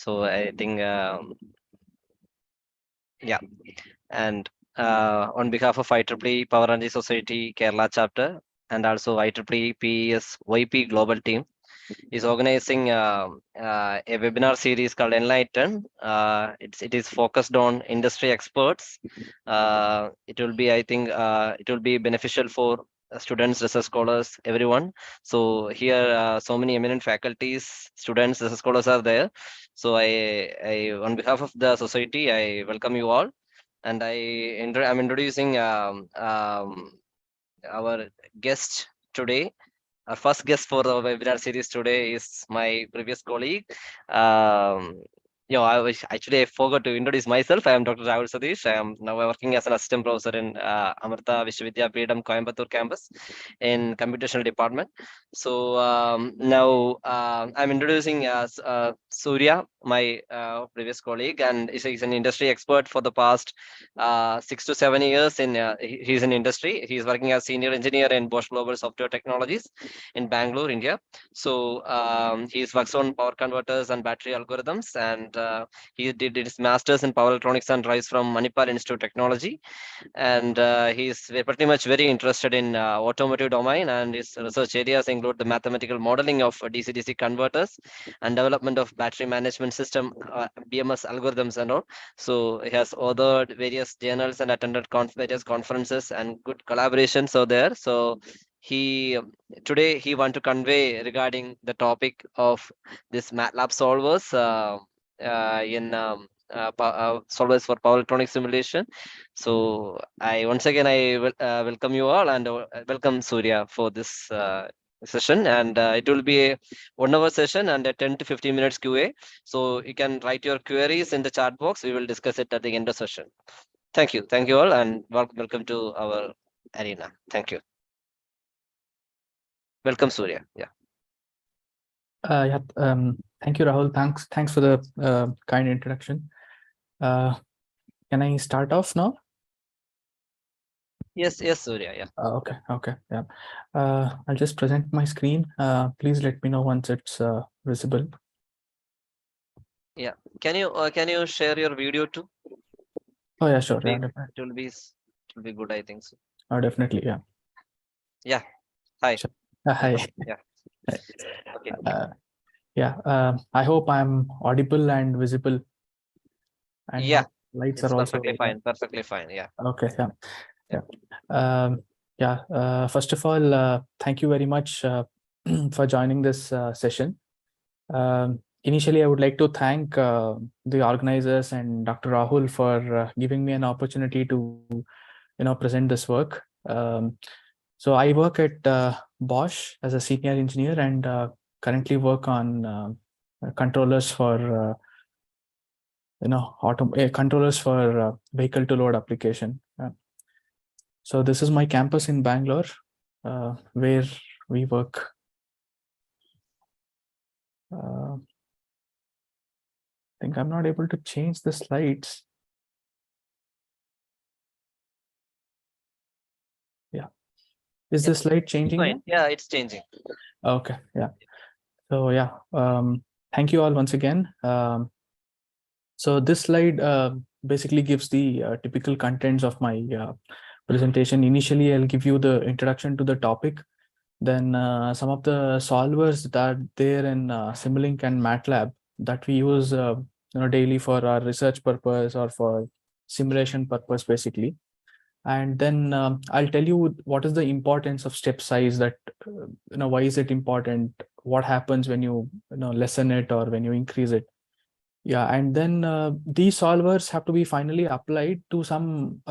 So I think, yeah. And on behalf of IEEE Power Energy Society Kerala chapter and also IEEE PES YP Global Team is organizing a webinar series called Enlighten. It is focused on industry experts. It will be, I think, it will be beneficial for students, research scholars, everyone. So here, so many eminent faculties, students, research scholars are there. So on behalf of the society, I welcome you all, and I'm introducing our guest today. Our first guest for the webinar series today is my previous colleague. Um, I forgot to introduce myself. I am Dr. Rahul Sadish. I am now working as an assistant professor in Amrita Vishwavidyapeetham Coimbatore campus in computational department. So now I'm introducing Surya, my previous colleague, and he's an industry expert for the past 6 to 7 years. He's in industry. He's working as senior engineer in Bosch Global Software Technologies in Bangalore, India. So he's works on power converters and battery algorithms, and he did his master's in power electronics and drives from Manipal Institute of Technology. And he's pretty much very interested in automotive domain, and his research areas include the mathematical modeling of DC-DC converters and development of battery management system, BMS algorithms and all. So he has authored various journals and attended various conferences and good collaborations are there. So he today he want to convey regarding the topic of this MATLAB solvers in solvers for power electronic simulation. So I once again I welcome you all, and welcome Surya for this session. And it will be a 1 hour session and a 10 to 15 minutes QA. So you can write your queries in the chat box. We will discuss it at the end of the session. Thank you all, and welcome to our arena. Thank you. Welcome, Surya. Yeah. Thank you, Rahul. Thanks for the kind introduction. Can I start off now? Yes, Surya. Yeah. Okay. Yeah. I'll just present my screen. Please let me know once it's visible. Yeah. Can you share your video too? Oh yeah, sure. It will be good, I think so. Oh, definitely. Yeah. Yeah. Hi. Sure. Hi. Yeah. Okay. I hope I'm audible and visible. And yeah. Lights It's are also perfectly fine. Perfectly fine. Yeah. Okay. First of all, thank you very much for joining this session. Initially, I would like to thank the organizers and Dr. Rahul for giving me an opportunity to, present this work. So I work at Bosch as a senior engineer and currently work on controllers for, controllers for vehicle to load application. So this is my campus in Bangalore, where we work. I think I'm not able to change the slides. Yeah. Is the slide changing? Fine. Yeah, it's changing. Okay. Yeah. So yeah, thank you all once again. So this slide basically gives the typical contents of my presentation. Initially, I'll give you the introduction to the topic. Then some of the solvers that are there in Simulink and MATLAB that we use daily for our research purpose or for simulation purpose, basically. And then I'll tell you what is the importance of step size, that why is it important, what happens when you lessen it or when you increase it. Yeah, and then these solvers have to be finally applied to some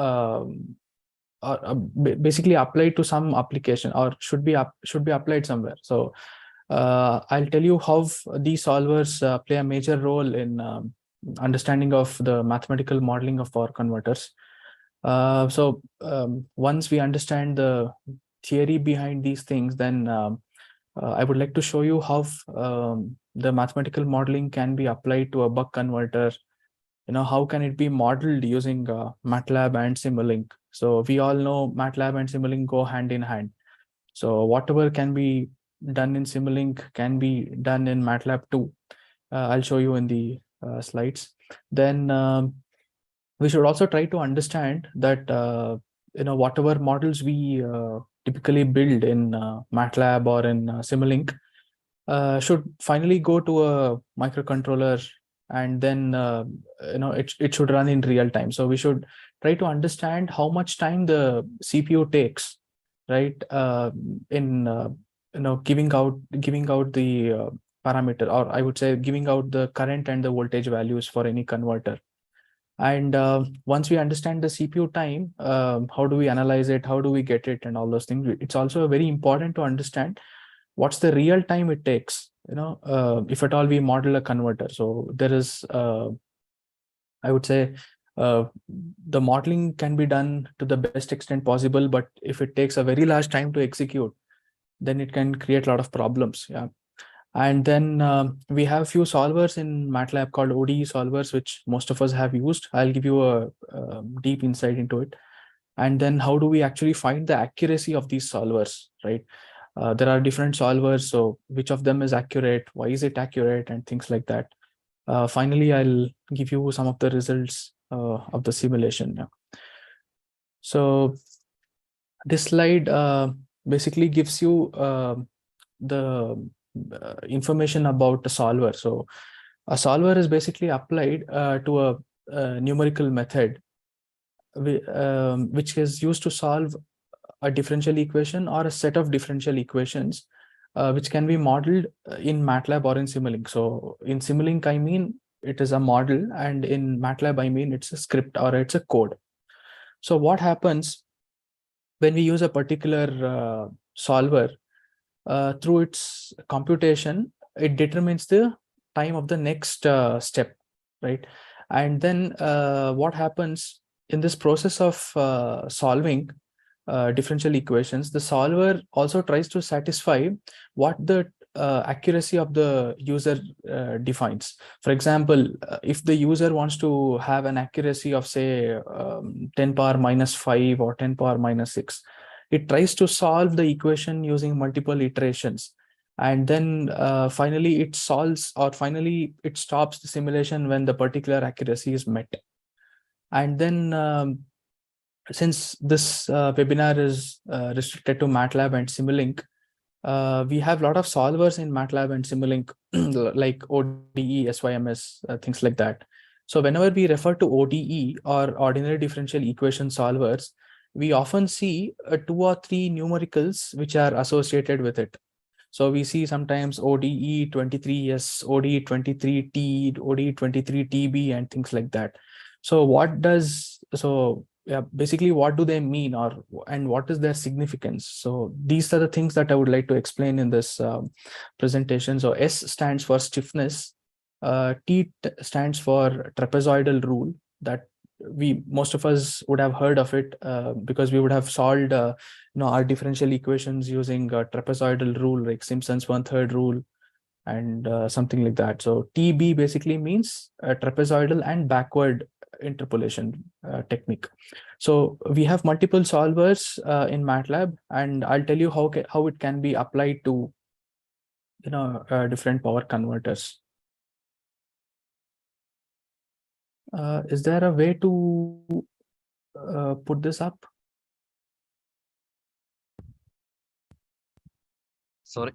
basically applied to some application, or should be applied somewhere. So I'll tell you how these solvers play a major role in understanding of the mathematical modeling of power converters. Once we understand the theory behind these things, then I would like to show you how the mathematical modeling can be applied to a buck converter. How can it be modeled using MATLAB and Simulink? So we all know MATLAB and Simulink go hand in hand. So whatever can be done in Simulink can be done in MATLAB too. I'll show you in the slides. Then we should also try to understand that whatever models we typically build in MATLAB or in Simulink should finally go to a microcontroller, and then it should run in real time. So we should try to understand how much time the CPU takes, right, in giving out the parameter, or I would say giving out the current and the voltage values for any converter. And once we understand the CPU time, how do we analyze it, how do we get it, and all those things. It's also very important to understand what's the real time it takes, if at all we model a converter. So there is I would say the modeling can be done to the best extent possible, but if it takes a very large time to execute, then it can create a lot of problems. Yeah. And then we have few solvers in MATLAB called ODE solvers, which most of us have used. I'll give you a deep insight into it. And then how do we actually find the accuracy of these solvers, right? There are different solvers, so which of them is accurate, why is it accurate, and things like that. Finally, I'll give you some of the results of the simulation. Yeah. So this slide basically gives you the information about a solver. So a solver is basically applied to a numerical method which is used to solve a differential equation or a set of differential equations, which can be modeled in MATLAB or in Simulink. So in Simulink, I mean, it is a model, and in MATLAB, I mean, it's a script or it's a code. So what happens when we use a particular solver? Through its computation, it determines the time of the next step, right? And then what happens in this process of solving differential equations, the solver also tries to satisfy what the accuracy of the user defines. For example, if the user wants to have an accuracy of, say, 10 power minus 5 or 10 power minus 6, it tries to solve the equation using multiple iterations, and then finally it solves, or finally it stops the simulation when the particular accuracy is met. And then since this webinar is restricted to MATLAB and Simulink, we have a lot of solvers in MATLAB and Simulink, like ODE, SYMS, things like that. So whenever we refer to ODE, or ordinary differential equation solvers, we often see 2 or 3 numericals which are associated with it. So we see sometimes ODE 23S, ODE 23T, ODE 23TB, and things like that. So yeah, basically what do they mean, and what is their significance? So these are the things that I would like to explain in this presentation. So S stands for stiffness, T stands for trapezoidal rule, that most of us would have heard of it because we would have solved our differential equations using a trapezoidal rule, like Simpson's 1/3 rule, and something like that. So TB basically means trapezoidal and backward interpolation technique. So we have multiple solvers in MATLAB, and I'll tell you how it can be applied to different power converters. Is there a way to put this up? Sorry,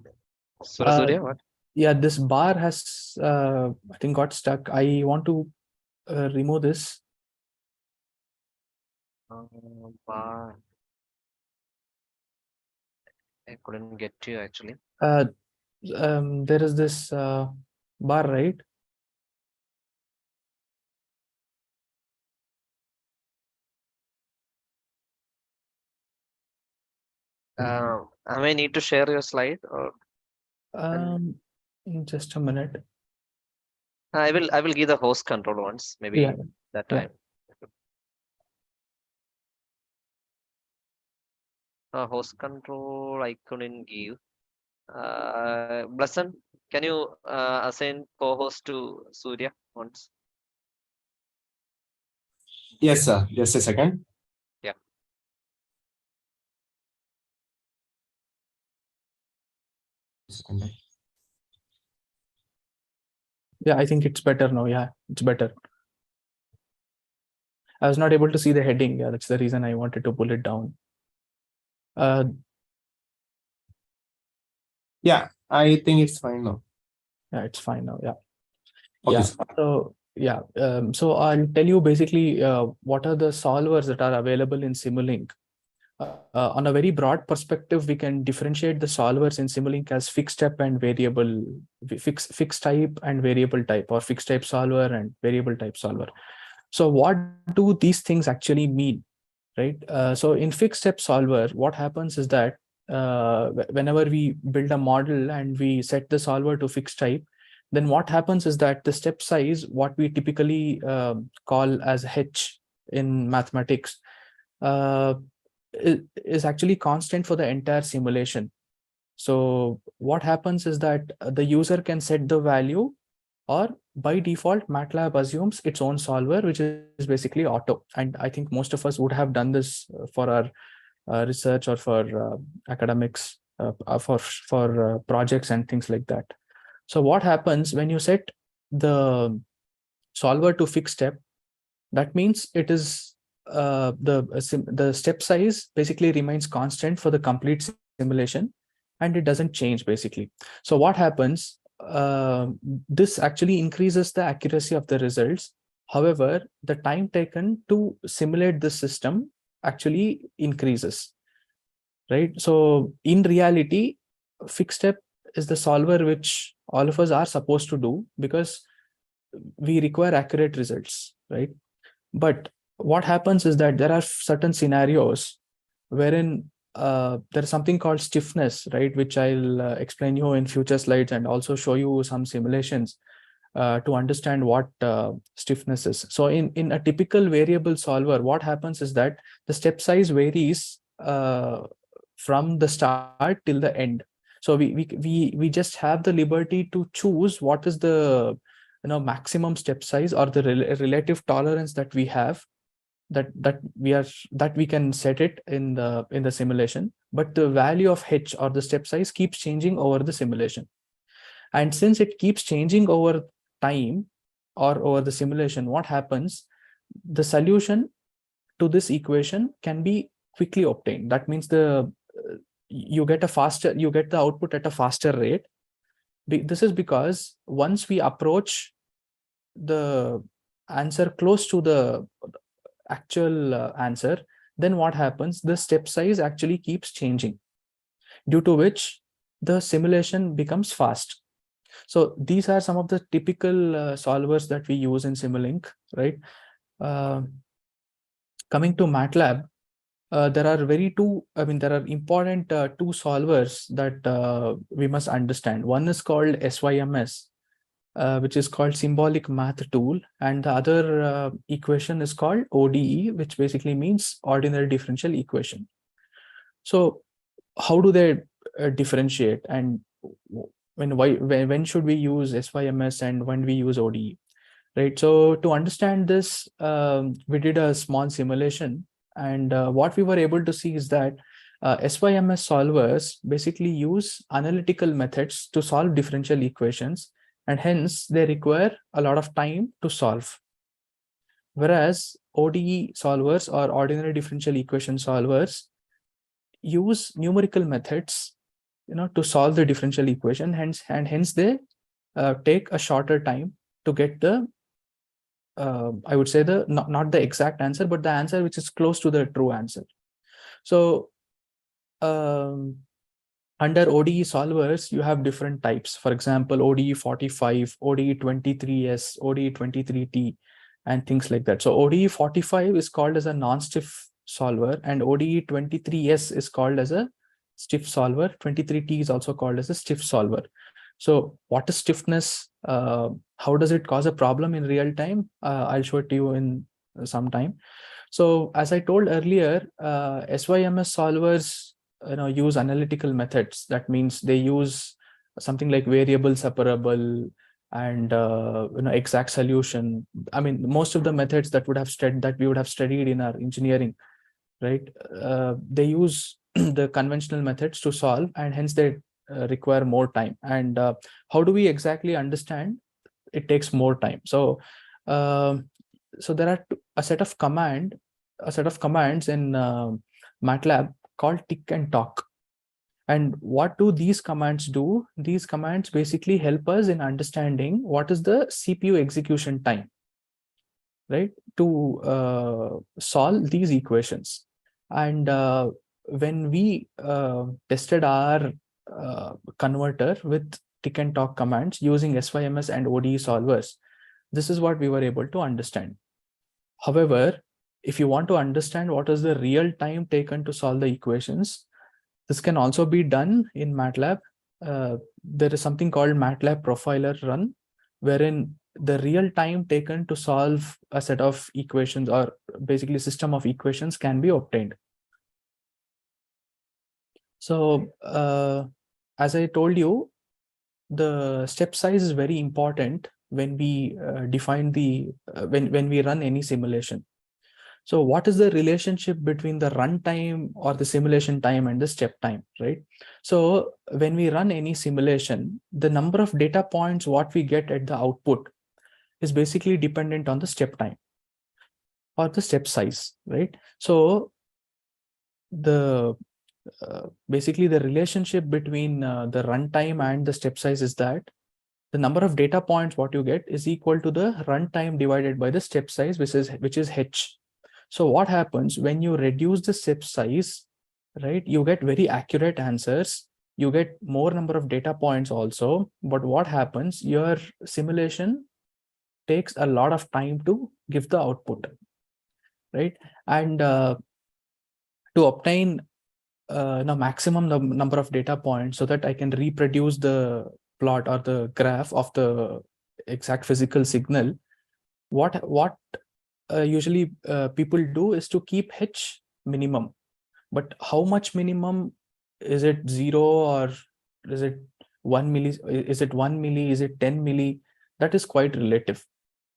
Surya, what? Yeah, this bar has I think got stuck. I want to remove this. Bar. I couldn't get you actually. There is this bar, right? I may need to share your slide, or Just a minute. I will give the host control once, maybe Yeah, that yeah. time. Host control I couldn't give. Blasan, can you assign co-host to Surya once? Yes, sir. Just a second. Yeah. Yeah, I think it's better now. Yeah, it's better. I was not able to see the heading. Yeah, that's the reason I wanted to pull it down. Yeah, I think it's fine now. Yeah, it's fine now. Yeah. Okay, Yeah. sir. So yeah. So I'll tell you basically what are the solvers that are available in Simulink. On a very broad perspective, we can differentiate the solvers in Simulink as fixed type and variable, fixed type and variable type, or fixed type solver and variable type solver. So what do these things actually mean, right? So in fixed step solver, what happens is that whenever we build a model and we set the solver to fixed type, then what happens is that the step size, what we typically call as h in mathematics, uh, is actually constant for the entire simulation. So what happens is that the user can set the value, or by default, MATLAB assumes its own solver, which is basically auto. And I think most of us would have done this for our research or for academics, for projects and things like that. So what happens when you set the solver to fixed step? That means it is the step size basically remains constant for the complete simulation, and it doesn't change basically. So what happens? This actually increases the accuracy of the results. However, the time taken to simulate the system actually increases, right? So in reality, fixed step is the solver which all of us are supposed to do because we require accurate results, right? But what happens is that there are certain scenarios wherein there's something called stiffness, right? Which I'll explain you in future slides, and also show you some simulations to understand what stiffness is. So in a typical variable solver, what happens is that the step size varies from the start till the end. So we just have the liberty to choose what is the maximum step size, or the relative tolerance that we have, that we can set it in the simulation. But the value of h, or the step size, keeps changing over the simulation. And since it keeps changing over time or over the simulation, what happens? The solution to this equation can be quickly obtained. That means you get the output at a faster rate. This is because once we approach the answer close to the actual answer, then what happens? The step size actually keeps changing, due to which the simulation becomes fast. So these are some of the typical solvers that we use in Simulink, right? Coming to MATLAB, there are important two solvers that we must understand. One is called SYMS, which is called symbolic math tool, and the other equation is called ODE, which basically means ordinary differential equation. So how do they differentiate, and when should we use SYMS and when we use ODE, right? So to understand this, we did a small simulation, and what we were able to see is that SYMS solvers basically use analytical methods to solve differential equations, and hence they require a lot of time to solve. Whereas ODE solvers, or ordinary differential equation solvers, use numerical methods, to solve the differential equation, hence they take a shorter time to get the I would say not the exact answer, but the answer which is close to the true answer. So um, under ODE solvers, you have different types. For example, ODE 45, ODE 23S, ODE 23T, and things like that. So ODE 45 is called as a non-stiff solver, and ODE 23S is called as a stiff solver. 23T is also called as a stiff solver. So what is stiffness? How does it cause a problem in real time? I'll show it to you in some time. So as I told earlier, SYMS solvers use analytical methods. That means they use something like variable separable and exact solution. I mean, most of the methods that we would have studied in our engineering, right? They use the conventional methods to solve, and hence they require more time. And how do we exactly understand it takes more time. So so there are a set of commands in MATLAB called tick and talk. And what do these commands do? These commands basically help us in understanding what is the CPU execution time, right, to solve these equations. And when we tested our converter with tick and talk commands using SYMS and ODE solvers, this is what we were able to understand. However, if you want to understand what is the real time taken to solve the equations, this can also be done in MATLAB. There is something called MATLAB profiler run, wherein the real time taken to solve a set of equations, or basically system of equations, can be obtained. So as I told you, the step size is very important when we define the when we run any simulation. So what is the relationship between the runtime or the simulation time and the step time, right? So when we run any simulation, the number of data points what we get at the output is basically dependent on the step time or the step size, right? So the basically the relationship between the runtime and the step size is that the number of data points what you get is equal to the runtime divided by the step size, which is h. So what happens when you reduce the step size, right? You get very accurate answers. You get more number of data points also. But what happens? Your simulation takes a lot of time to give the output, right? And to obtain the maximum number of data points so that I can reproduce the plot or the graph of the exact physical signal, what usually people do is to keep h minimum. But how much minimum? Is it 0, or is it 1 milli? Is it 1 milli? Is it 10 milli? That is quite relative.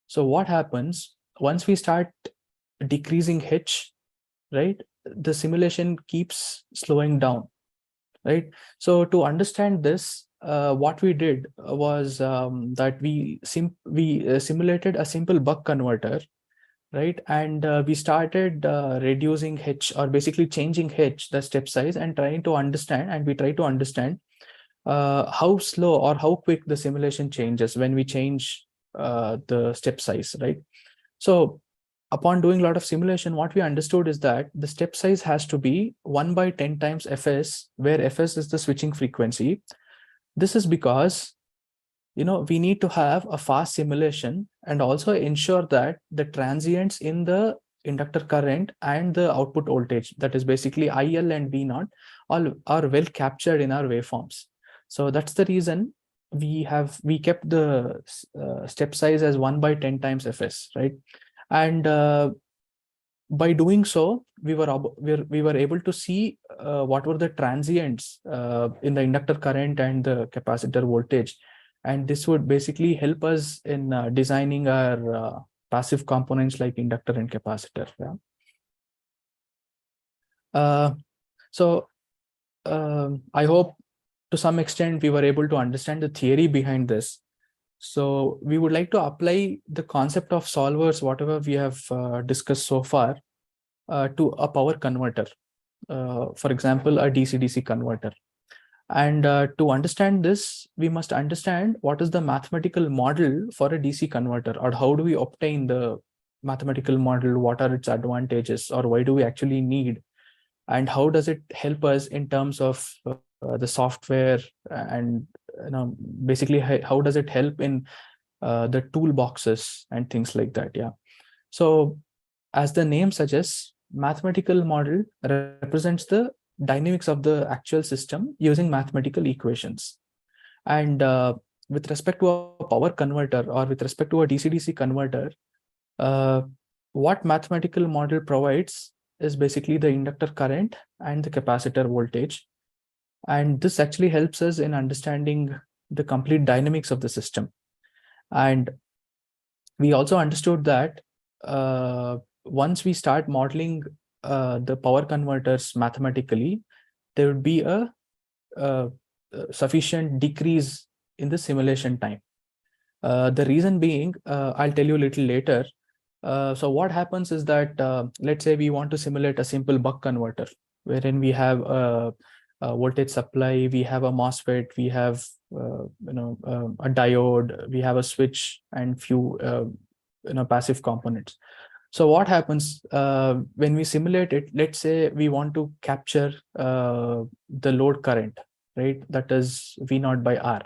So what happens once we start decreasing h, right? The simulation keeps slowing down, right? So to understand this, what we did was that we simulated a simple buck converter, right? And we started reducing h, or basically changing h, the step size, and trying to understand, and we try to understand how slow or how quick the simulation changes when we change the step size, right? So upon doing a lot of simulation, what we understood is that the step size has to be 1 by 10 times fs, where fs is the switching frequency. This is because we need to have a fast simulation and also ensure that the transients in the inductor current and the output voltage, that is basically IL and V0, all are well captured in our waveforms. So that's the reason we kept the step size as 1 by 10 times fs, right? And by doing so, we were able to see what were the transients in the inductor current and the capacitor voltage, and this would basically help us in designing our passive components like inductor and capacitor. Yeah. So I hope to some extent we were able to understand the theory behind this. So we would like to apply the concept of solvers, whatever we have discussed so far, to a power converter, for example, a DC-DC converter. And to understand this, we must understand what is the mathematical model for a DC converter, or how do we obtain the mathematical model, what are its advantages, or why do we actually need, and how does it help us in terms of the software, and basically how does it help in the toolboxes and things like that. Yeah. So as the name suggests, mathematical model represents the dynamics of the actual system using mathematical equations. And with respect to a power converter, or with respect to a DC-DC converter, what mathematical model provides is basically the inductor current and the capacitor voltage. And this actually helps us in understanding the complete dynamics of the system. And we also understood that once we start modeling the power converters mathematically, there would be a sufficient decrease in the simulation time. The reason being, I'll tell you a little later. So what happens is that, let's say we want to simulate a simple buck converter, wherein we have a voltage supply, we have a MOSFET, we have a diode, we have a switch, and few passive components. So what happens when we simulate it? Let's say we want to capture the load current, right? That is V naught by R.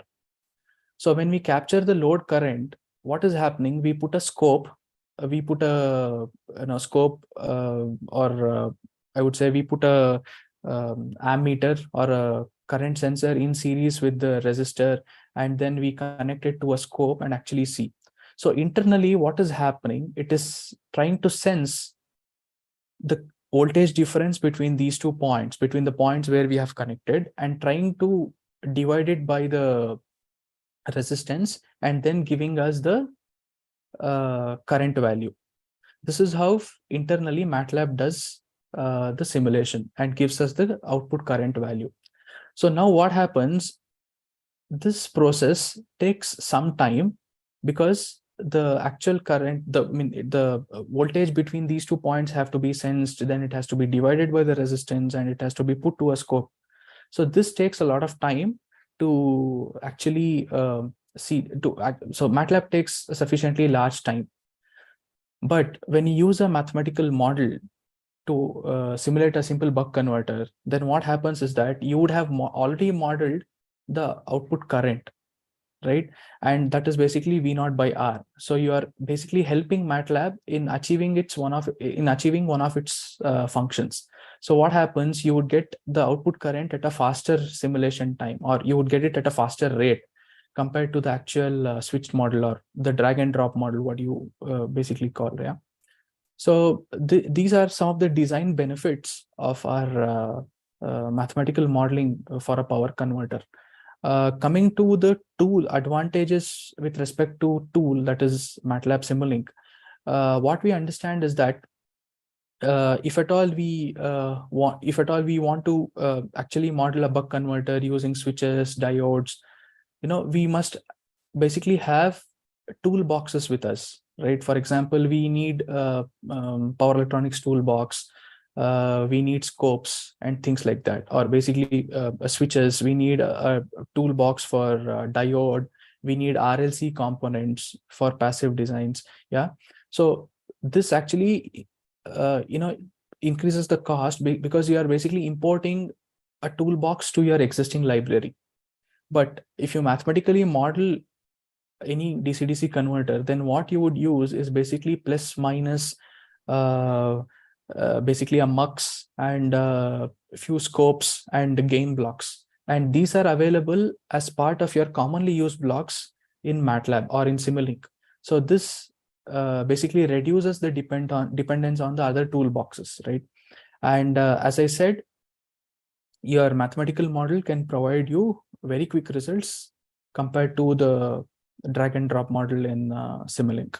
So when we capture the load current, what is happening? We put a scope, we put a scope, or I would say we put a ammeter or a current sensor in series with the resistor, and then we connect it to a scope and actually see. So internally, what is happening? It is trying to sense the voltage difference between these 2 points, between the points where we have connected, and trying to divide it by the resistance, and then giving us the current value. This is how internally MATLAB does the simulation and gives us the output current value. So now what happens? This process takes some time, because the actual current, the voltage between these 2 points have to be sensed, then it has to be divided by the resistance, and it has to be put to a scope. So this takes a lot of time to actually so MATLAB takes a sufficiently large time. But when you use a mathematical model to simulate a simple buck converter, then what happens is that you would have already modeled the output current, right? And that is basically V naught by R. So you are basically helping MATLAB in achieving one of its functions. So what happens? You would get the output current at a faster simulation time, or you would get it at a faster rate compared to the actual switched model, or the drag and drop model, what you basically call, yeah. So these are some of the design benefits of our mathematical modeling for a power converter. Coming to the tool advantages with respect to tool, that is MATLAB Simulink, what we understand is that if at all we want to actually model a buck converter using switches, diodes, we must basically have toolboxes with us, right? For example, we need power electronics toolbox, we need scopes and things like that, or basically switches. We need a toolbox for diode. We need RLC components for passive designs. Yeah. So this actually increases the cost, because you are basically importing a toolbox to your existing library. But if you mathematically model any DC-DC converter, then what you would use is basically plus minus basically a mux and a few scopes and gain blocks, and these are available as part of your commonly used blocks in MATLAB or in Simulink. So this basically reduces the dependence on the other toolboxes, right? And as I said, your mathematical model can provide you very quick results compared to the drag and drop model in Simulink.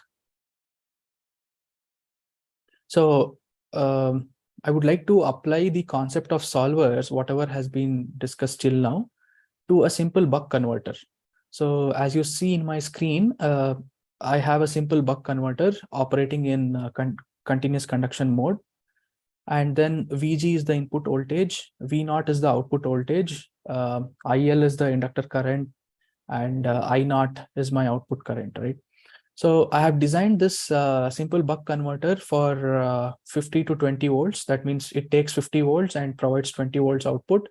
So I would like to apply the concept of solvers, whatever has been discussed till now, to a simple buck converter. So as you see in my screen, I have a simple buck converter operating in continuous conduction mode. And then VG is the input voltage, V naught is the output voltage, IL is the inductor current, and I naught is my output current, right? So I have designed this simple buck converter for 50 to 20 volts. That means it takes 50 volts and provides 20 volts output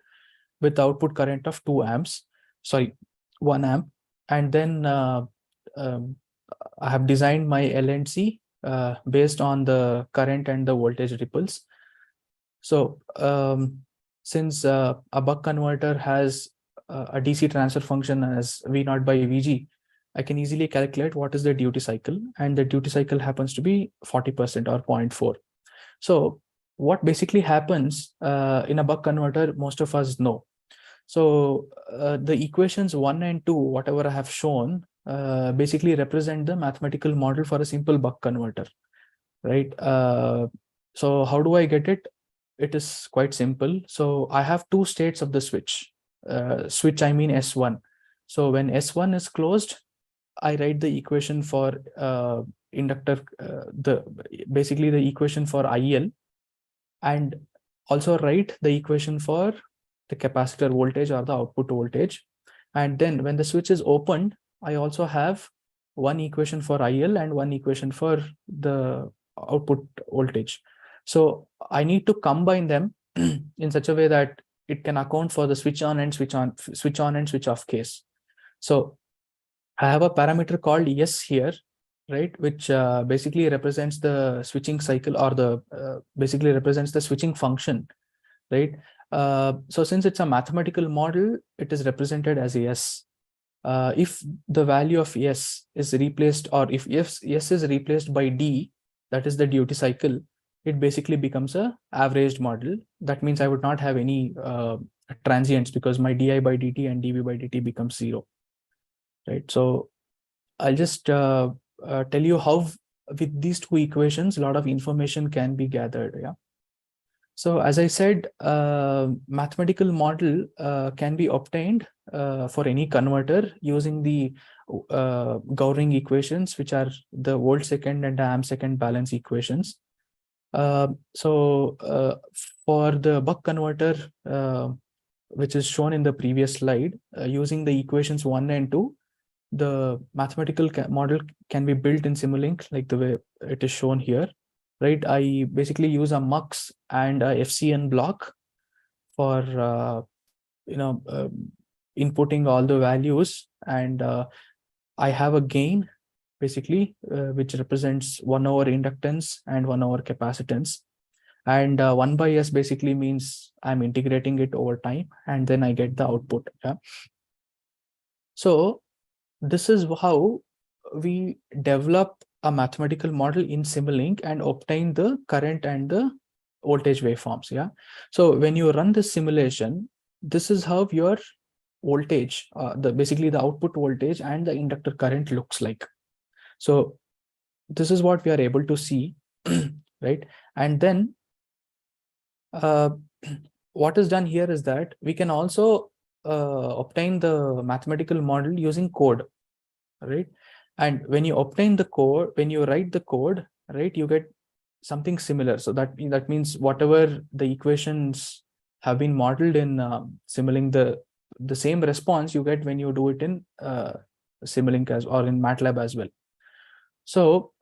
with output current of 2 amps, sorry, 1 amp. And then I have designed my LNC based on the current and the voltage ripples. So since a buck converter has a DC transfer function as V naught by VG, I can easily calculate what is the duty cycle, and the duty cycle happens to be 40% or 0.4. So what basically happens in a buck converter, most of us know. So the equations 1 and 2, whatever I have shown, basically represent the mathematical model for a simple buck converter, right? So how do I get it? It is quite simple. So I have two states of the switch. Switch, I mean S1. So when S1 is closed, I write the equation for inductor, basically the equation for IL, and also write the equation for the capacitor voltage or the output voltage. And then when the switch is opened, I also have one equation for IL and one equation for the output voltage. So I need to combine them in such a way that it can account for the switch on and switch on and switch off case. So I have a parameter called S here, right, which basically represents the switching cycle, or the basically represents the switching function, right? So since it's a mathematical model, it is represented as S. If the value of S is replaced, or if S is replaced by D, that is the duty cycle, it basically becomes a averaged model. That means I would not have any transients, because my di by dt and dv by dt becomes 0, right? So I'll just tell you how with these two equations, a lot of information can be gathered. Yeah. So as I said, mathematical model can be obtained for any converter using the governing equations, which are the volt second and the amp second balance equations. So for the buck converter, which is shown in the previous slide, using the equations 1 and 2, the mathematical model can be built in Simulink like the way it is shown here, right? I basically use a MUX and a FCN block for inputting all the values, and I have a gain basically which represents 1 over inductance and 1 over capacitance, and 1 by S basically means I'm integrating it over time, and then I get the output. Yeah. So this is how we develop a mathematical model in Simulink and obtain the current and the voltage waveforms. Yeah. So when you run this simulation, this is how your voltage, basically the output voltage and the inductor current looks like. So this is what we are able to see, right? And then what is done here is that we can also obtain the mathematical model using code, right? And when you obtain the code, when you write the code, right, you get something similar. So that means whatever the equations have been modeled in Simulink, the same response you get when you do it in Simulink or in MATLAB as well. So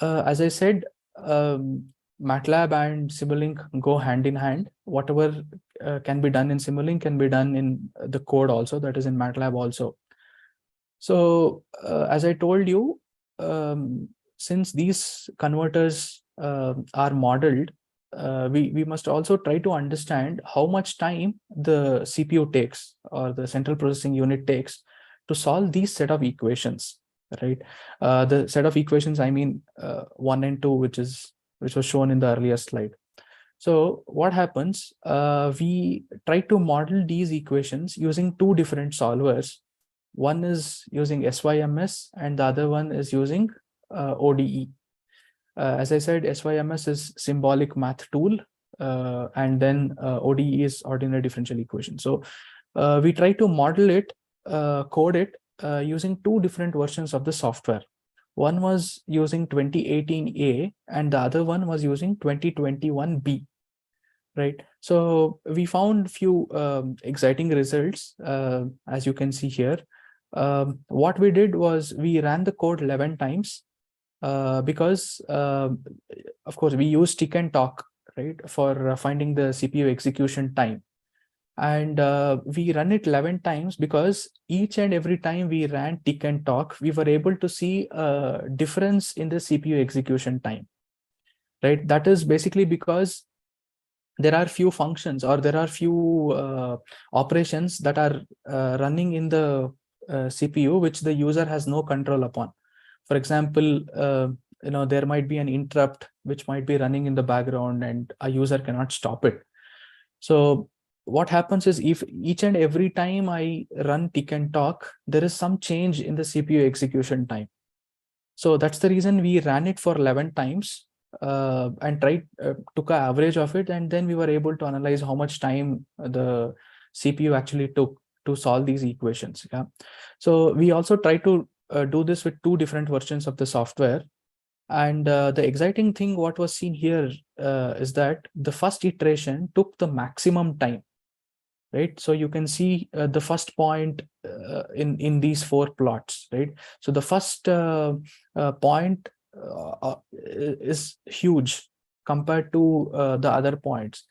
as I said, MATLAB and Simulink go hand in hand. Whatever can be done in Simulink can be done in the code also, that is in MATLAB also. So as I told you, since these converters are modeled, we must also try to understand how much time the CPU takes, or the central processing unit takes, to solve these set of equations, right? The set of equations, I mean 1 and 2, which was shown in the earlier slide. So what happens, we try to model these equations using two different solvers. One is using SYMS and the other one is using ODE. As I said, SYMS is symbolic math tool, and then ODE is ordinary differential equation. So we try to model it, code it using two different versions of the software. One was using 2018A and the other one was using 2021B. Right. So we found few exciting results, as you can see here. What we did was we ran the code 11 times because, of course, we use tick and talk, right, for finding the CPU execution time. And we run it 11 times because each and every time we ran tick and talk, we were able to see a difference in the CPU execution time, right? That is basically because there are few functions, or there are few operations that are running in the CPU which the user has no control upon. For example, there might be an interrupt which might be running in the background and a user cannot stop it. So what happens is, if each and every time I run tick and talk, there is some change in the CPU execution time. So that's the reason we ran it for 11 times and took an average of it, and then we were able to analyze how much time the CPU actually took to solve these equations. Yeah. So we also try to do this with 2 different versions of the software. And the exciting thing what was seen here is that the first iteration took the maximum time, right? So you can see the first point in these 4 plots, right? So the first point is huge compared to the other points,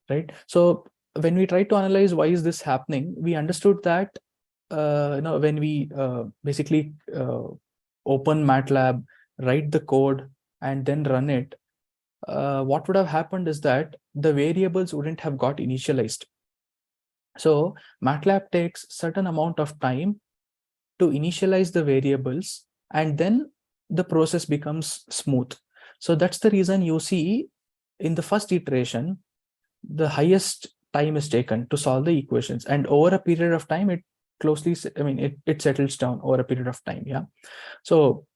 right? So when we try to analyze why is this happening, we understood that when we basically open MATLAB, write the code, and then run it, what would have happened is that the variables wouldn't have got initialized. So MATLAB takes certain amount of time to initialize the variables, and then the process becomes smooth. So that's the reason you see in the first iteration, the highest time is taken to solve the equations, and over a period of time, it closely, it settles down over a period of time. Yeah. So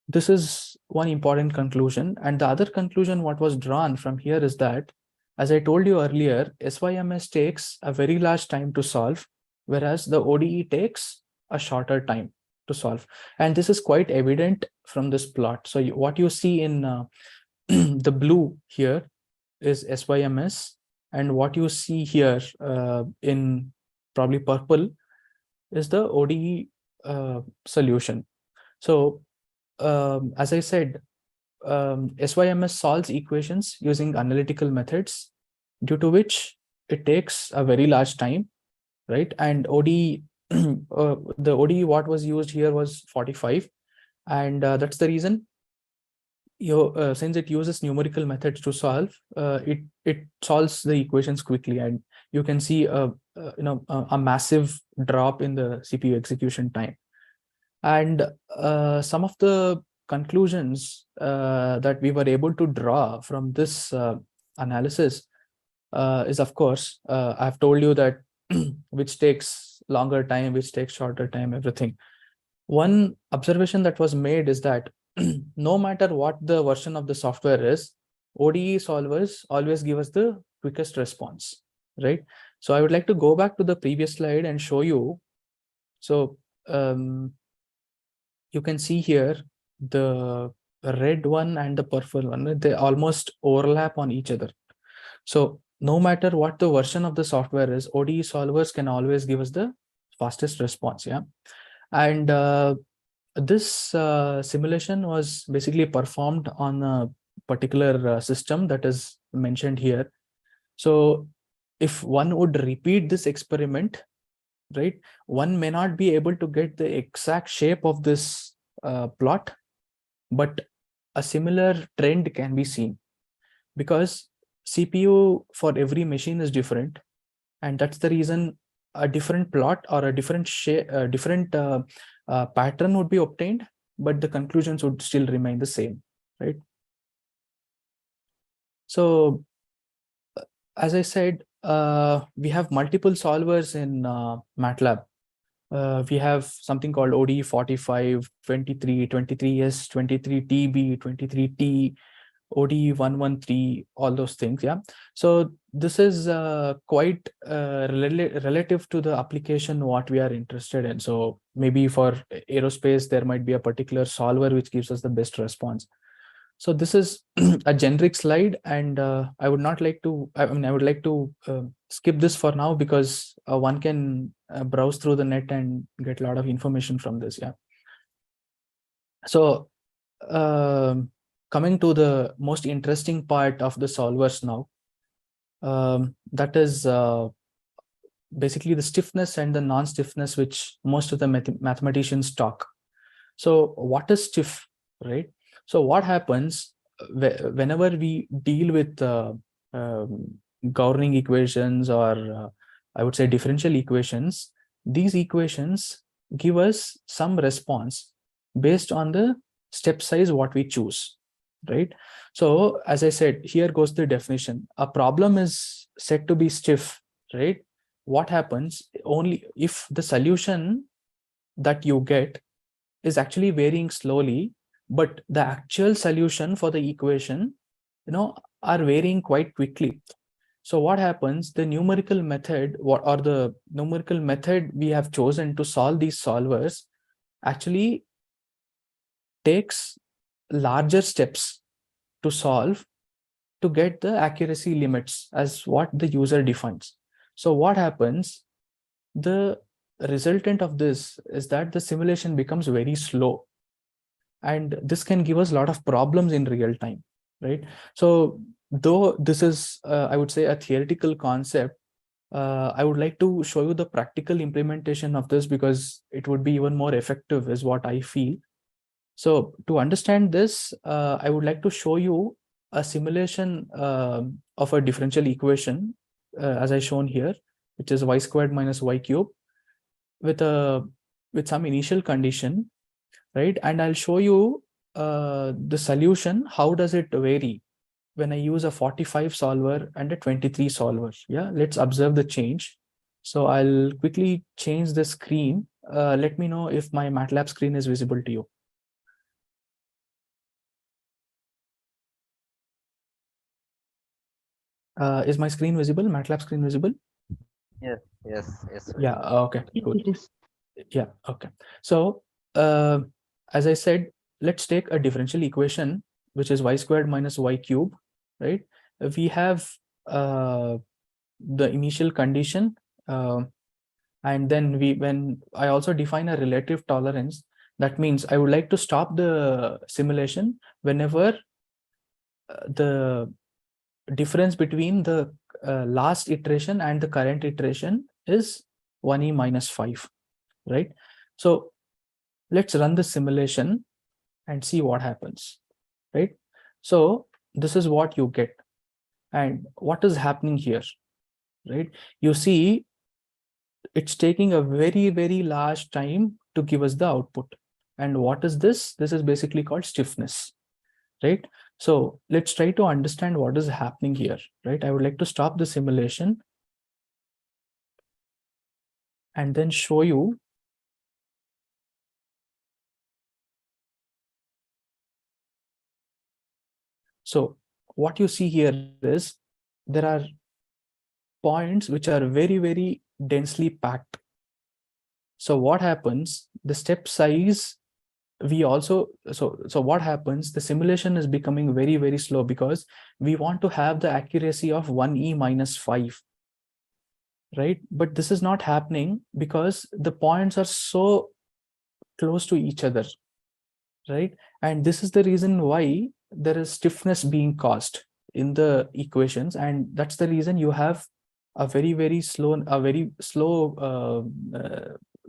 this is one important conclusion. And the other conclusion what was drawn from here is that, as I told you earlier, SYMS takes a very large time to solve, whereas the ODE takes a shorter time to solve. And this is quite evident from this plot. So what you see in the blue here is SYMS, and what you see here in probably purple is the ODE solution. So as I said, SYMS solves equations using analytical methods, due to which it takes a very large time, right? And ODE, the ODE what was used here was 45, and that's the reason since it uses numerical methods to solve, it solves the equations quickly, and you can see a massive drop in the CPU execution time. And some of the conclusions that we were able to draw from this analysis is, of course, I've told you that which takes longer time, which takes shorter time, everything. One observation that was made is that no matter what the version of the software is, ODE solvers always give us the quickest response, right? So I would like to go back to the previous slide and show you. So you can see here the red one and the purple one, they almost overlap on each other. So no matter what the version of the software is, ODE solvers can always give us the fastest response. Yeah. And this simulation was basically performed on a particular system that is mentioned here. So if one would repeat this experiment, right, one may not be able to get the exact shape of this plot, but a similar trend can be seen, because CPU for every machine is different, and that's the reason a different plot or a different shape, different pattern would be obtained, but the conclusions would still remain the same, right? So as I said, we have multiple solvers in MATLAB. We have something called ODE 45, 23, 23S, 23TB, 23T, ODE 113, all those things. Yeah. So this is quite relative to the application what we are interested in. So maybe for aerospace, there might be a particular solver which gives us the best response. So this is a generic slide, and I would not like to, I would like to skip this for now, because one can browse through the net and get a lot of information from this. Yeah. So coming to the most interesting part of the solvers now, that is basically the stiffness and the non-stiffness, which most of the mathematicians talk. So what is stiff, right? So what happens whenever we deal with governing equations, or I would say differential equations, these equations give us some response based on the step size what we choose, right? So as I said, here goes the definition. A problem is said to be stiff, right? What happens only if the solution that you get is actually varying slowly, but the actual solution for the equation, are varying quite quickly. So what happens, the numerical method we have chosen to solve these solvers actually takes larger steps to solve to get the accuracy limits as what the user defines. So what happens? The resultant of this is that the simulation becomes very slow, and this can give us a lot of problems in real time, right? So though this is I would say a theoretical concept, I would like to show you the practical implementation of this because it would be even more effective is what I feel. So to understand this, I would like to show you a simulation of a differential equation as I shown here, which is y squared minus y cube with some initial condition, right? And I'll show you the solution. How does it vary when I use a 45 solver and a 23 solver? Yeah, let's observe the change. So I'll quickly change the screen. Let me know if my MATLAB screen is visible to you. Is my screen visible? MATLAB screen visible? Yes, yes, yes. Yeah, okay, Yes, good. it is. Yeah, okay. So as I said, let's take a differential equation, which is y squared minus y cube, right? We have the initial condition, and then when I also define a relative tolerance, that means I would like to stop the simulation whenever the difference between the last iteration and the current iteration is 1e minus 5, right? So let's run the simulation and see what happens, right? So this is what you get. And what is happening here, right? You see, it's taking a very, very large time to give us the output. And what is this? This is basically called stiffness, right? So let's try to understand what is happening here, right? I would like to stop the simulation and then show you. So what you see here is there are points which are very, very densely packed. So what happens? The step size, we also, so what happens? The simulation is becoming very, very slow because we want to have the accuracy of 1e minus 5, right? But this is not happening because the points are so close to each other, right? And this is the reason why there is stiffness being caused in the equations, and that's the reason you have a very, very slow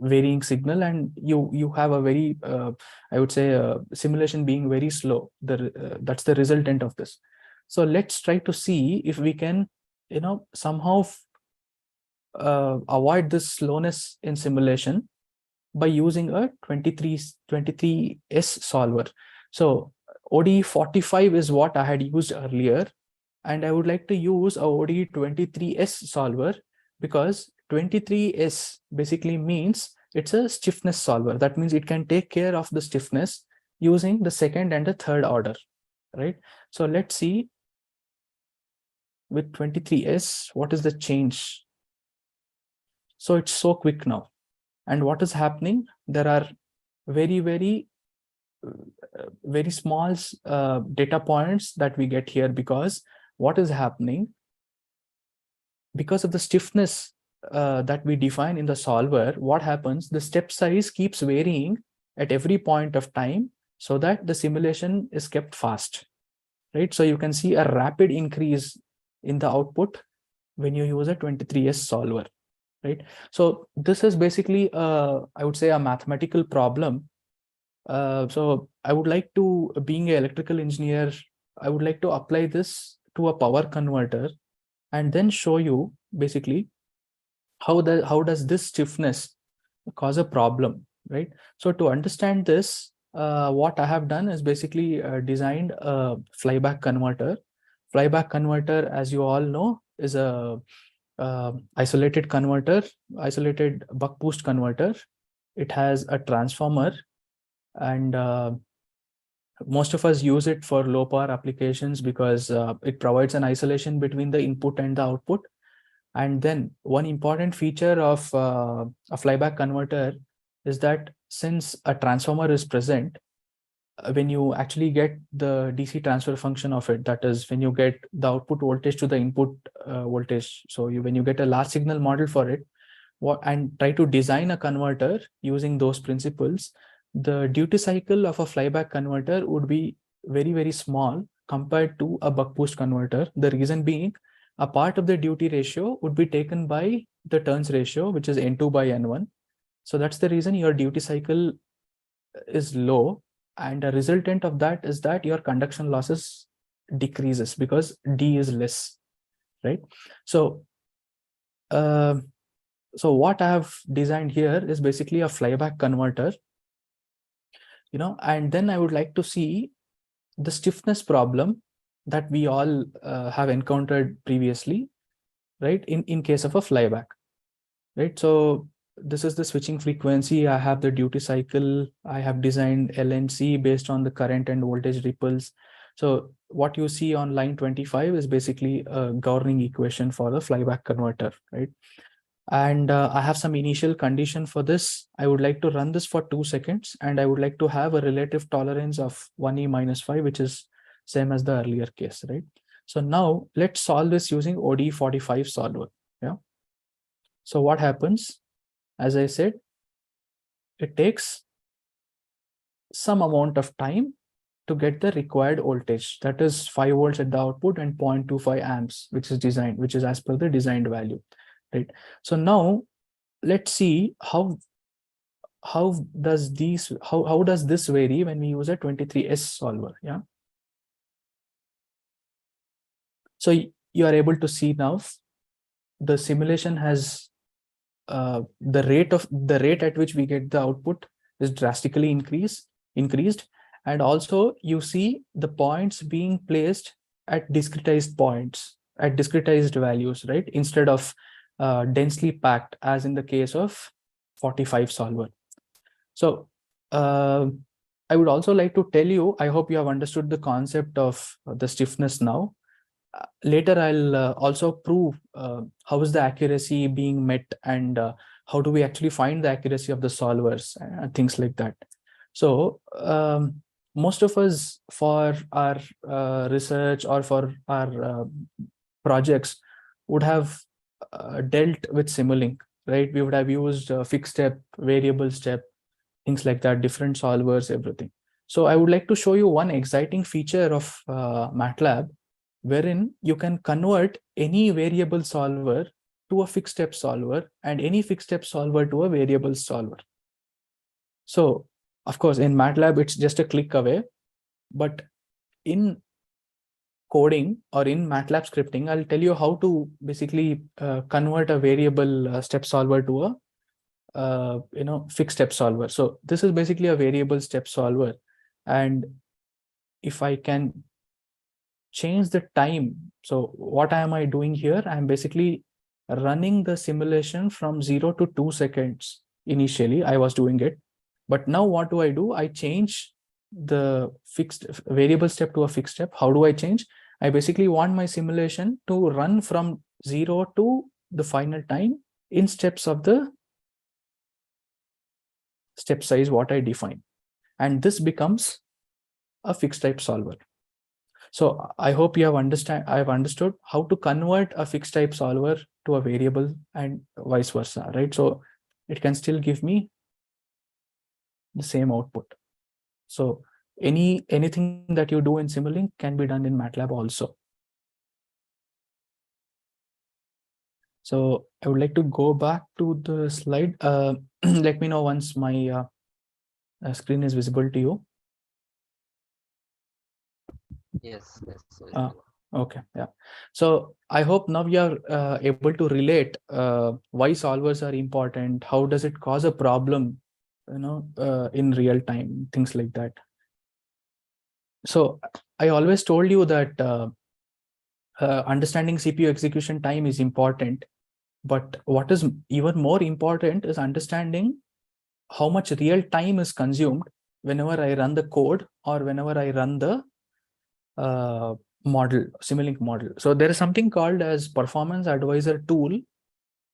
varying signal, and you have a very I would say simulation being very slow. That's the resultant of this. So let's try to see if we can somehow avoid this slowness in simulation by using a 23s solver. So ODE 45 is what I had used earlier, and I would like to use a ODE 23s solver because 23s basically means it's a stiffness solver. That means it can take care of the stiffness using the second and the third order, right? So let's see with 23s what is the change. So it's so quick now. And what is happening? There are very, very small data points that we get here, because what is happening, because of the stiffness that we define in the solver, what happens? The step size keeps varying at every point of time so that the simulation is kept fast, right? So you can see a rapid increase in the output when you use a 23s solver, right? So this is basically I would say a mathematical problem. So I would like to, being an electrical engineer, I would like to apply this to a power converter and then show you basically how does this stiffness cause a problem, right? So to understand this, what I have done is basically designed a flyback converter. Flyback converter, as you all know, is a isolated buck boost converter. It has a transformer, and most of us use it for low power applications because it provides an isolation between the input and the output. And then one important feature of a flyback converter is that since a transformer is present, when you actually get the DC transfer function of it, that is when you get the output voltage to the input voltage. So when you get a large signal model for it, and try to design a converter using those principles, the duty cycle of a flyback converter would be very, very small compared to a buck boost converter. The reason being, a part of the duty ratio would be taken by the turns ratio, which is N2 by N1. So that's the reason your duty cycle is low, and a resultant of that is that your conduction losses decreases because D is less, right? So so what I have designed here is basically a flyback converter, and then I would like to see the stiffness problem that we all have encountered previously, right? In case of a flyback, right? So this is the switching frequency. I have the duty cycle. I have designed LNC based on the current and voltage ripples. So what you see on line 25 is basically a governing equation for the flyback converter, right? And I have some initial condition for this. I would like to run this for 2 seconds, and I would like to have a relative tolerance of 1e minus 5, which is same as the earlier case, right? So now let's solve this using ODE45 solver. Yeah. So what happens? As I said, it takes some amount of time to get the required voltage, that is 5 volts at the output and 0.25 amps, which is as per the designed value, right? So now let's see how does this vary when we use a 23S solver. Yeah. So you are able to see now the simulation has the rate at which we get the output is drastically increased, and also you see the points being placed at discretized points, at discretized values, right, instead of densely packed as in the case of 45 solver. So I would also like to tell you, I hope you have understood the concept of the stiffness now. Later I'll also prove how is the accuracy being met, and how do we actually find the accuracy of the solvers and things like that. So most of us, for our research or for our projects, would have dealt with Simulink, right? We would have used fixed step, variable step, things like that, different solvers, everything. So I would like to show you one exciting feature of MATLAB, wherein you can convert any variable solver to a fixed step solver and any fixed step solver to a variable solver. So of course, in MATLAB, it's just a click away, but in coding or in MATLAB scripting, I'll tell you how to basically convert a variable step solver to a fixed step solver. So this is basically a variable step solver, and if I can change the time, so what am I doing here? I'm basically running the simulation from 0 to 2 seconds. Initially I was doing it, but now what do? I change the fixed variable step to a fixed step. How do I change? I basically want my simulation to run from 0 to the final time in steps of the step size what I define, and this becomes a fixed type solver. So I hope you have understood how to convert a fixed type solver to a variable and vice versa, right? So it can still give me the same output. So anything that you do in Simulink can be done in MATLAB also. So I would like to go back to the slide. Let me know once my screen is visible to you. Yes. Okay, yeah. So I hope now you are able to relate why solvers are important. How does it cause a problem, in real time, things like that. So I always told you that understanding CPU execution time is important, but what is even more important is understanding how much real time is consumed whenever I run the code or whenever I run the model, Simulink model. So there is something called as performance advisor tool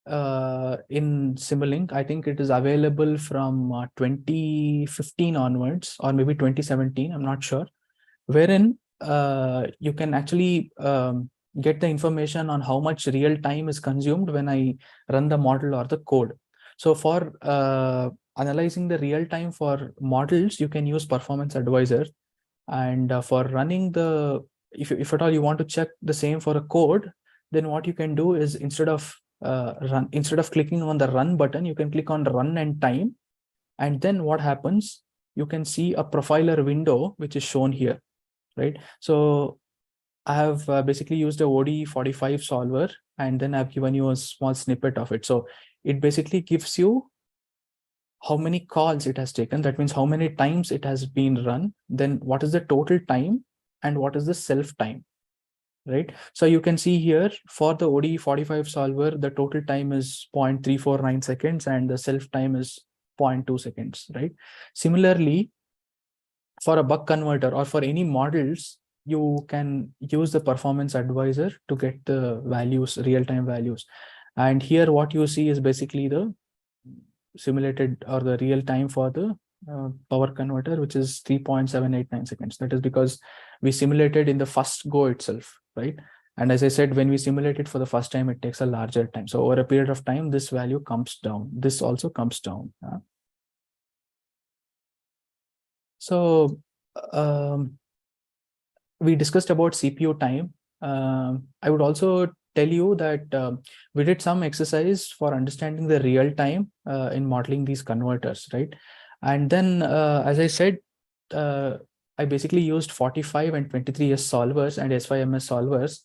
in Simulink. I think it is available from 2015 onwards, or maybe 2017. I'm not sure. Wherein you can actually get the information on how much real time is consumed when I run the model or the code. So for analyzing the real time for models, you can use Performance Advisor. And for running the, if at all you want to check the same for a code, then what you can do is instead of clicking on the run button, you can click on run and time. And then what happens, you can see a profiler window, which is shown here, right? So I have basically used a ODE45 solver, and then I've given you a small snippet of it. So it basically gives you how many calls it has taken. That means how many times it has been run, then what is the total time, and what is the self time, right? So you can see here for the ODE45 solver, the total time is 0.349 seconds and the self time is 0.2 seconds, right? Similarly, for a buck converter or for any models, you can use the Performance Advisor to get the values, real-time values. And here what you see is basically the simulated or the real time for the power converter, which is 3.789 seconds. That is because we simulated in the first go itself, right? And as I said, when we simulate it for the first time, it takes a larger time. So over a period of time, this value comes down. This also comes down. So we discussed about CPU time. I would also tell you that we did some exercise for understanding the real time in modeling these converters, right? And then, as I said, I basically used 45 and 23S solvers and SYMS solvers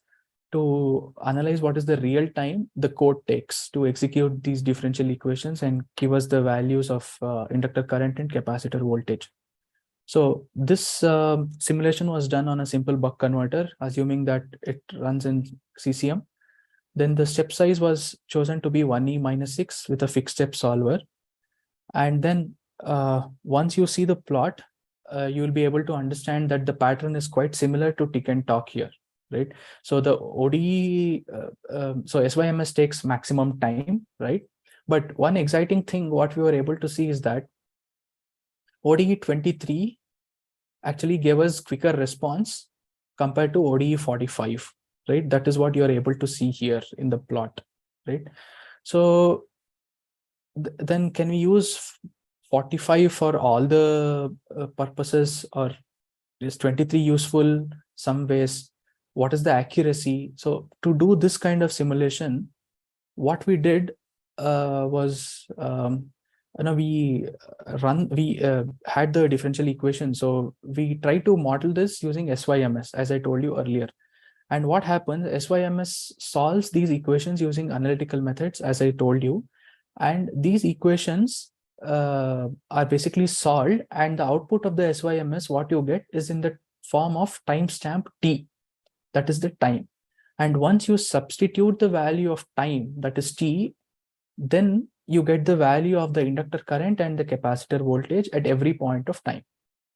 to analyze what is the real time the code takes to execute these differential equations and give us the values of inductor current and capacitor voltage. So this simulation was done on a simple buck converter, assuming that it runs in CCM. Then the step size was chosen to be 1e minus 6 with a fixed step solver. And then once you see the plot, you will be able to understand that the pattern is quite similar to tick and talk here, right? So the ODE, so SYMS takes maximum time, right? But one exciting thing what we were able to see is that ODE23 actually gave us quicker response compared to ODE45, right? That is what you're able to see here in the plot, right? So then can we use 45 for all the purposes, or is 23 useful some ways? What is the accuracy? So to do this kind of simulation, what we did was we had the differential equation. So we try to model this using SYMS, as I told you earlier. And what happens, SYMS solves these equations using analytical methods, as I told you. And these equations are basically solved, and the output of the SYMS, what you get is in the form of timestamp T, that is the time. And once you substitute the value of time, that is T, then you get the value of the inductor current and the capacitor voltage at every point of time,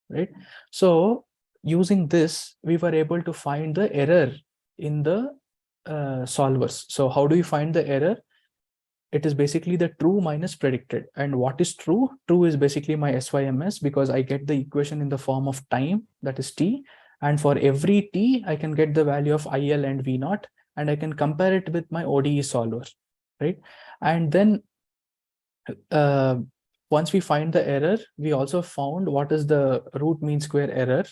right? So using this, we were able to find the error in the solvers. So how do you find the error? It is basically the true minus predicted. And what is true? True is basically my SYMS, because I get the equation in the form of time, that is T. And for every T, I can get the value of IL and V naught, and I can compare it with my ODE solver, right? And then once we find the error, we also found what is the root mean square error,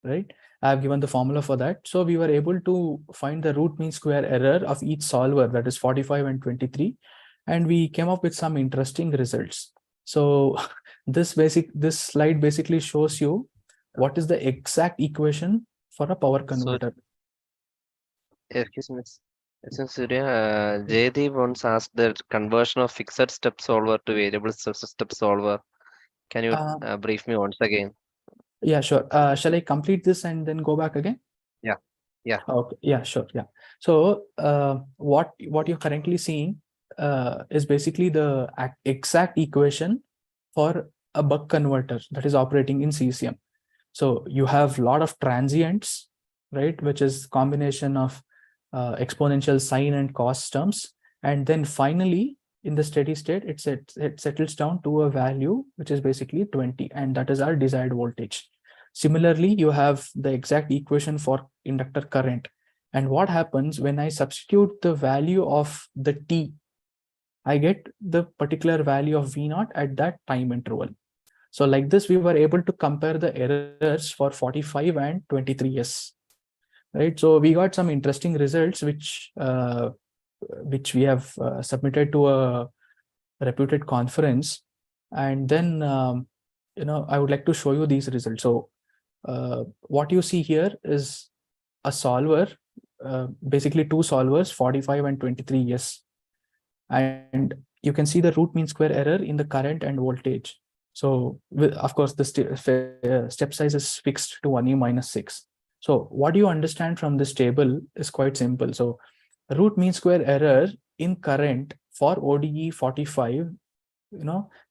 right? I've given the formula for that. So we were able to find the root mean square error of each solver, that is 45 and 23. And we came up with some interesting results. So this slide basically shows you what is the exact equation for a power converter. Excuse me. Surya, Jaydeep once asked the conversion of fixed step solver to variable step solver. Can you brief me once again? Yeah, sure. Shall I complete this and then go back again? Yeah. Yeah. Okay. Yeah, sure. Yeah. So what you're currently seeing is basically the exact equation for a buck converter that is operating in CCM. So you have a lot of transients, right, which is combination of exponential sine and cos terms. And then finally, in the steady state, it settles down to a value which is basically 20, and that is our desired voltage. Similarly, you have the exact equation for inductor current. And what happens when I substitute the value of the t, I get the particular value of V naught at that time interval. So like this, we were able to compare the errors for 45 and 23s, right? So we got some interesting results, which we have submitted to a reputed conference. And then, I would like to show you these results. So what you see here is a solver, basically two solvers, 45 and 23s. And you can see the root mean square error in the current and voltage. So of course, the step size is fixed to 1e minus 6. So what you understand from this table is quite simple. So root mean square error in current for ODE 45,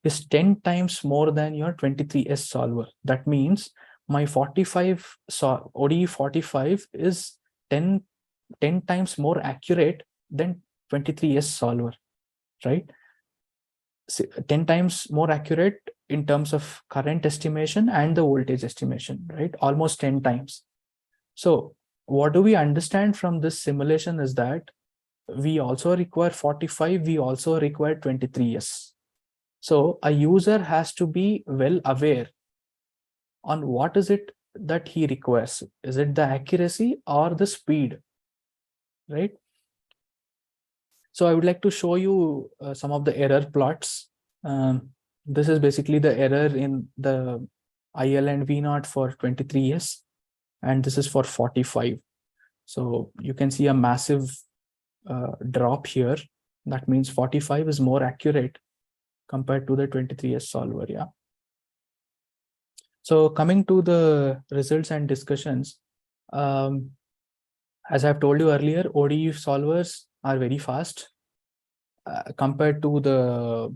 is 10 times more than your 23s solver. That means my 45 ODE 45 is 10 times more accurate than 23s solver, right? 10 times more accurate in terms of current estimation and the voltage estimation, right? Almost 10 times. So what do we understand from this simulation is that we also require 45, we also require 23s. So a user has to be well aware on what is it that he requires. Is it the accuracy or the speed, right? So I would like to show you some of the error plots. This is basically the error in the IL and V naught for 23s, and this is for 45. So you can see a massive drop here. That means 45 is more accurate compared to the 23s solver. Yeah. So coming to the results and discussions, as I've told you earlier, ODE solvers are very fast compared to the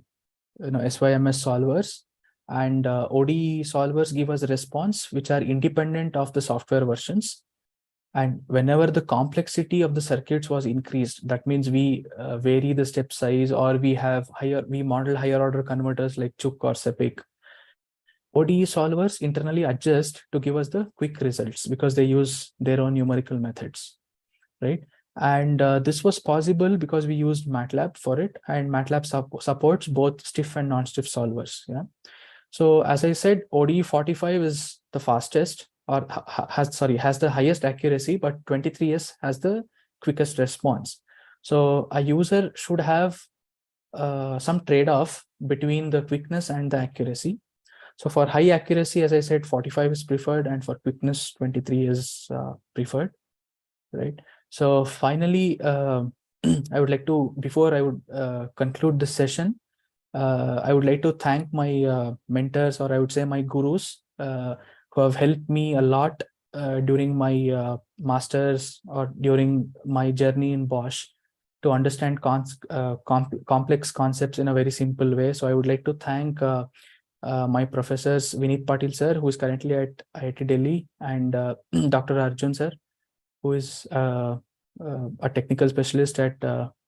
SYMS solvers, and ODE solvers give us a response which are independent of the software versions. And whenever the complexity of the circuits was increased, that means we vary the step size, or we model higher order converters like Chook or Sepik. ODE solvers internally adjust to give us the quick results because they use their own numerical methods, right? And this was possible because we used MATLAB for it, and MATLAB supports both stiff and non-stiff solvers. Yeah. So as I said, ODE 45 is the fastest, or has the highest accuracy, but 23s has the quickest response. So a user should have some trade-off between the quickness and the accuracy. So for high accuracy, as I said, 45 is preferred, and for quickness, 23 is preferred, right? So finally, I would like to, before I would conclude this session, I would like to thank my mentors, or I would say my gurus, who have helped me a lot during my masters or during my journey in Bosch to understand complex concepts in a very simple way. So I would like to thank my professors, Vinit Patil sir, who is currently at IIT Delhi, and Dr. Arjun sir, who is a technical specialist at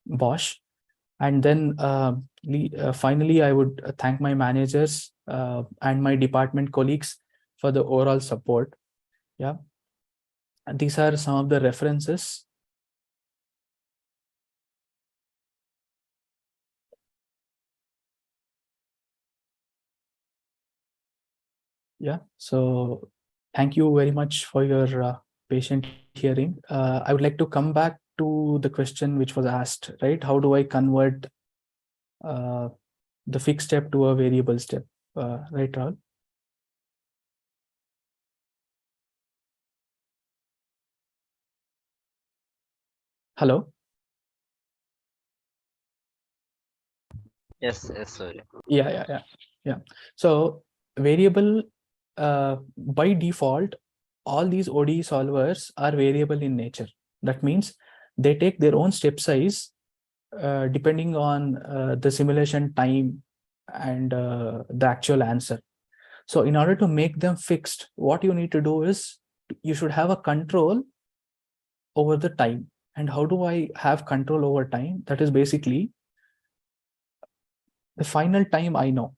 Bosch. And then finally, I would thank my managers and my department colleagues for the overall support. Yeah. And these are some of the references. Yeah. So thank you very much for your patient hearing. I would like to come back to the question which was asked, right? How do I convert the fixed step to a variable step, right, Rahul? Hello? Yes, yes, sorry. Yeah. So variable, by default, all these ODE solvers are variable in nature. That means they take their own step size depending on the simulation time and the actual answer. So in order to make them fixed, what you need to do is you should have a control over the time. And how do I have control over time? That is basically the final time I know.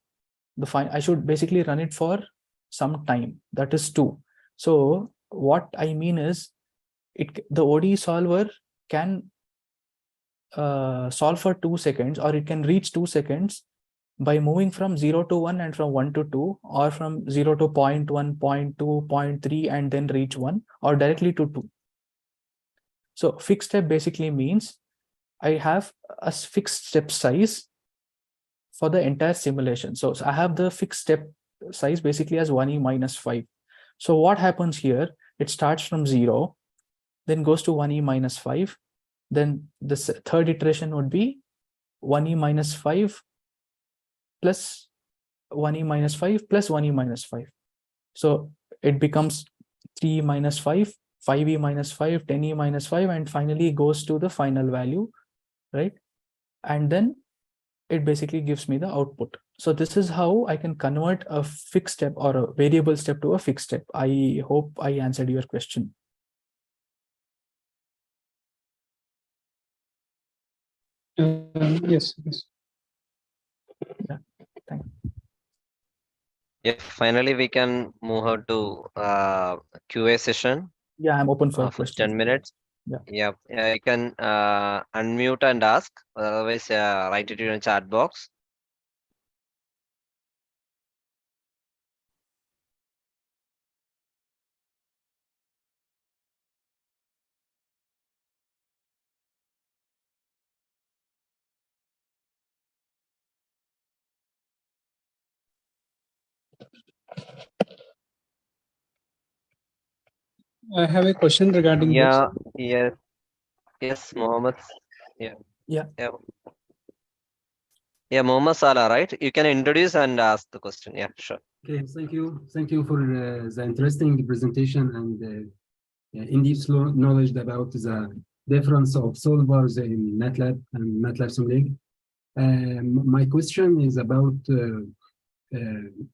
I should basically run it for some time, that is 2. So what I mean is the ODE solver can solve for 2 seconds, or it can reach 2 seconds by moving from 0 to 1 and from 1 to 2, or from 0 to 0.1, 0.2, 0.3, and then reach 1, or directly to 2. So fixed step basically means I have a fixed step size for the entire simulation. So I have the fixed step size basically as 1e minus 5. So what happens here? It starts from 0, then goes to 1e minus 5. Then the third iteration would be 1e minus 5 plus 1e minus 5 plus 1e minus 5. So it becomes 3e minus 5, 5e minus 5, 10e minus 5, and finally goes to the final value, right? And then it basically gives me the output. So this is how I can convert a fixed step or a variable step to a fixed step. I hope I answered your question. Yes, yes. Yeah, thank you. Yeah, finally we can move on to QA session Yeah, I'm open for for questions. 10 minutes. Yeah. Yeah, you can unmute and ask, otherwise write it in a chat box. I have a question regarding this. Yeah, yes, Mohammed. Yeah. Yeah. Yeah, Mohammed Salah, right? You can introduce and ask the question. Yeah, sure. Okay, thank you. Thank you for the interesting presentation and in-depth knowledge about the difference of solvers in MATLAB and MATLAB Simulink. My question is about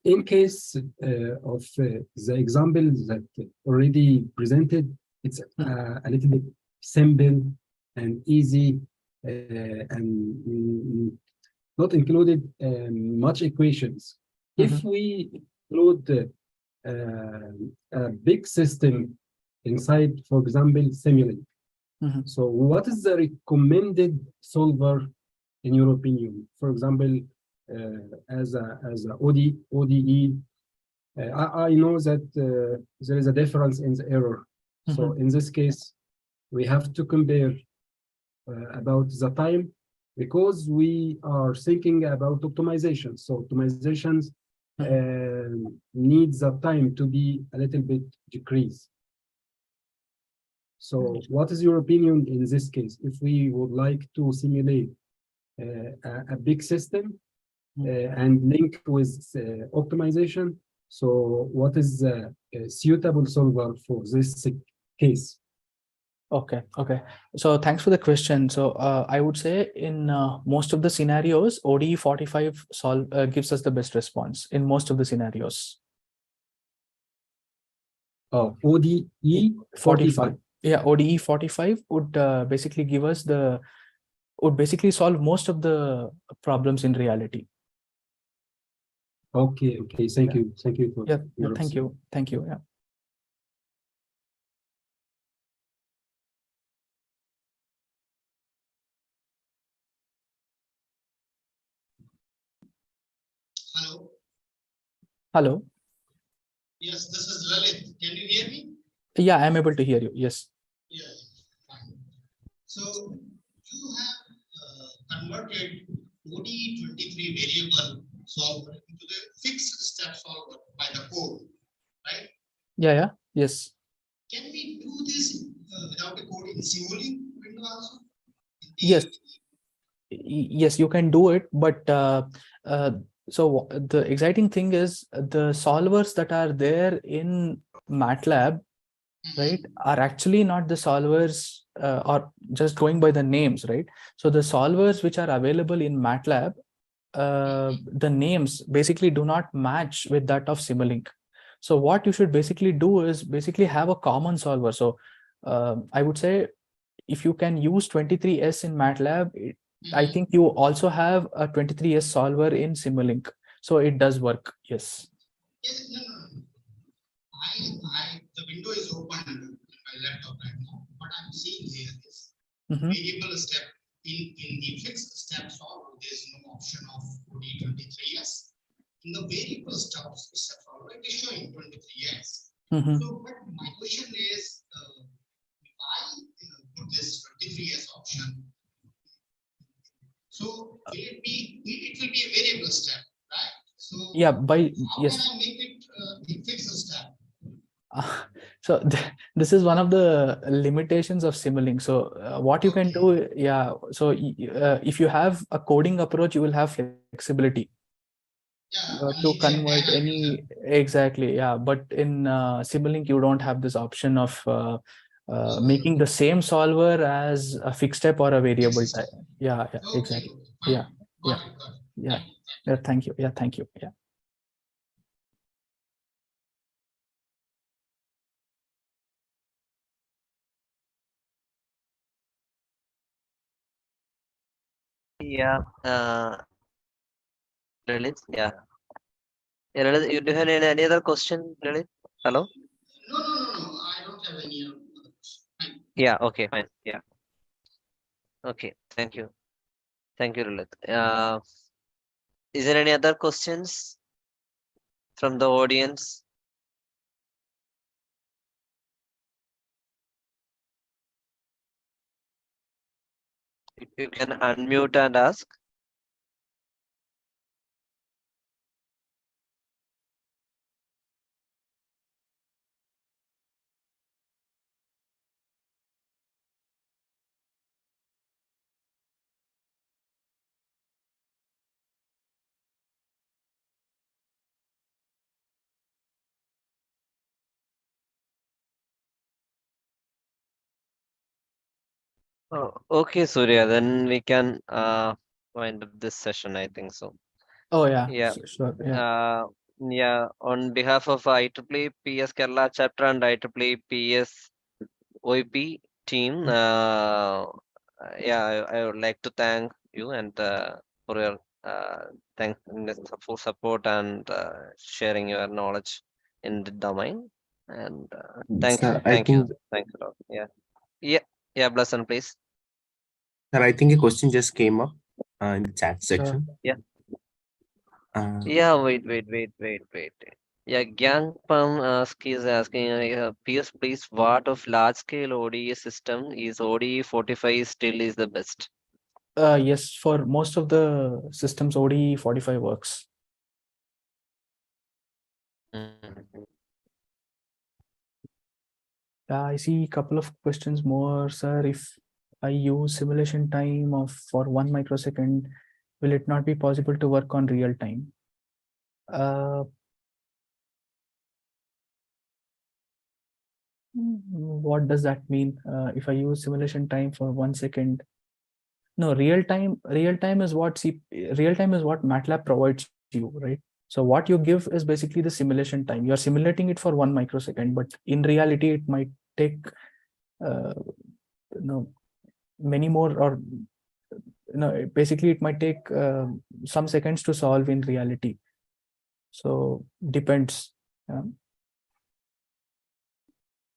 in case of the example that already presented, it's a little bit simple and easy and not included much equations. If we load a big system inside, for example, Simulink, so what is the recommended solver in your opinion? For example, as a ODE, I know that there is a difference in the error. So in this case, we have to compare about the time, because we are thinking about optimization. So optimizations needs the time to be a little bit decreased. So what is your opinion in this case? If we would like to simulate a big system and link with optimization, so what is the suitable solver for this case? Okay. So thanks for the question. So I would say in most of the scenarios, ODE 45 gives us the best response in most of the scenarios. Oh, ODE 45. Yeah, ODE 45 would basically give us would basically solve most of the problems in reality. Okay. Thank you for thank you. Yeah. Hello. Yes, this is Lalit. Can you hear me? Yeah, I'm able to hear you. Yes. Yeah, fine. So you have converted ODE 23 variable solver into the fixed step solver by the code, right? Yeah. Yes. Can we do this without a code in Simulink window also? Yes. Yes, you can do it, but so the exciting thing is the solvers that are there in MATLAB, right, are actually not the solvers or just going by the names, right? So the solvers which are available in MATLAB, the names basically do not match with that of Simulink. So what you should basically do is basically have a common solver. So I would say if you can use 23S in MATLAB, I think you also have a 23S solver in Simulink. So it does work. Yes. Yes, no, no. The window is open in my laptop right now. What I'm seeing here is variable step in the fixed step solver. There's no option of OD23S. In the variable step solver, it is showing 23S. So, but my question is, if I put this 23S option, so will it will be a variable step, right? So yeah, how can I make it a fixed step? So this is one of the limitations of Simulink. So what you can do, yeah. So if you have a coding approach, you will have flexibility to convert any exactly. Yeah, but in Simulink, you don't have this option of making the same solver as a fixed step or a variable type. Yeah, yeah, exactly. Yeah, yeah, yeah. Yeah. Thank you. Yeah, thank you. Yeah. Yeah. Lalit, yeah. Yeah, Lalit, you do have any other question, Lalit? Hello? No, I don't have any other question. Yeah, okay, fine. Yeah. Okay, thank you. Thank you, Lalit. Is there any other questions from the audience? You can unmute and ask. Oh, okay, Surya, then we can wind up this session, I think so. Oh, yeah. Yeah. Sure. Yeah. Yeah, on behalf of IEEE PS Kerala chapter and IEEE PS OEP team, yeah, I would like to thank you and for your thanks for support and sharing your knowledge in the domain. And thank Sir, you, I thank you, think, thanks a lot. Yeah, yeah, yeah, Blossom, please. sir, I think a question just came up in the chat Sure. section. Yeah. Yeah, Wait. Yeah, Gyang Pam is asking, PS, please, what of large scale ODE system is ODE 45 still is the best? Yes, for most of the systems, ODE 45 works. Mhm. I see a couple of questions more, sir. If I use simulation time of for 1 microsecond, will it not be possible to work on real time? What does that mean? If I use simulation time for 1 second? No, real time is what real time is what MATLAB provides you, right? So what you give is basically the simulation time. You're simulating it for 1 microsecond, but in reality, it might take many more, or basically it might take some seconds to solve in reality. So depends.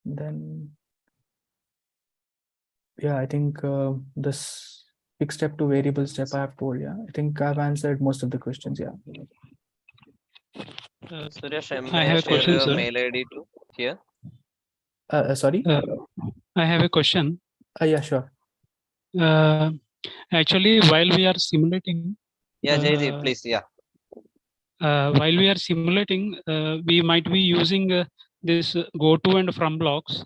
Then yeah, I think this fixed step to variable step I have told. Yeah, I think I've answered most of the questions. Yeah. Suresh, I may I have a share question, your sir. mail ID too here? Sorry. I have a question. Yeah, sure. Actually, while we are simulating, Yeah, Jaydeep, please. Yeah. while we are simulating, we might be using this go to and from blocks.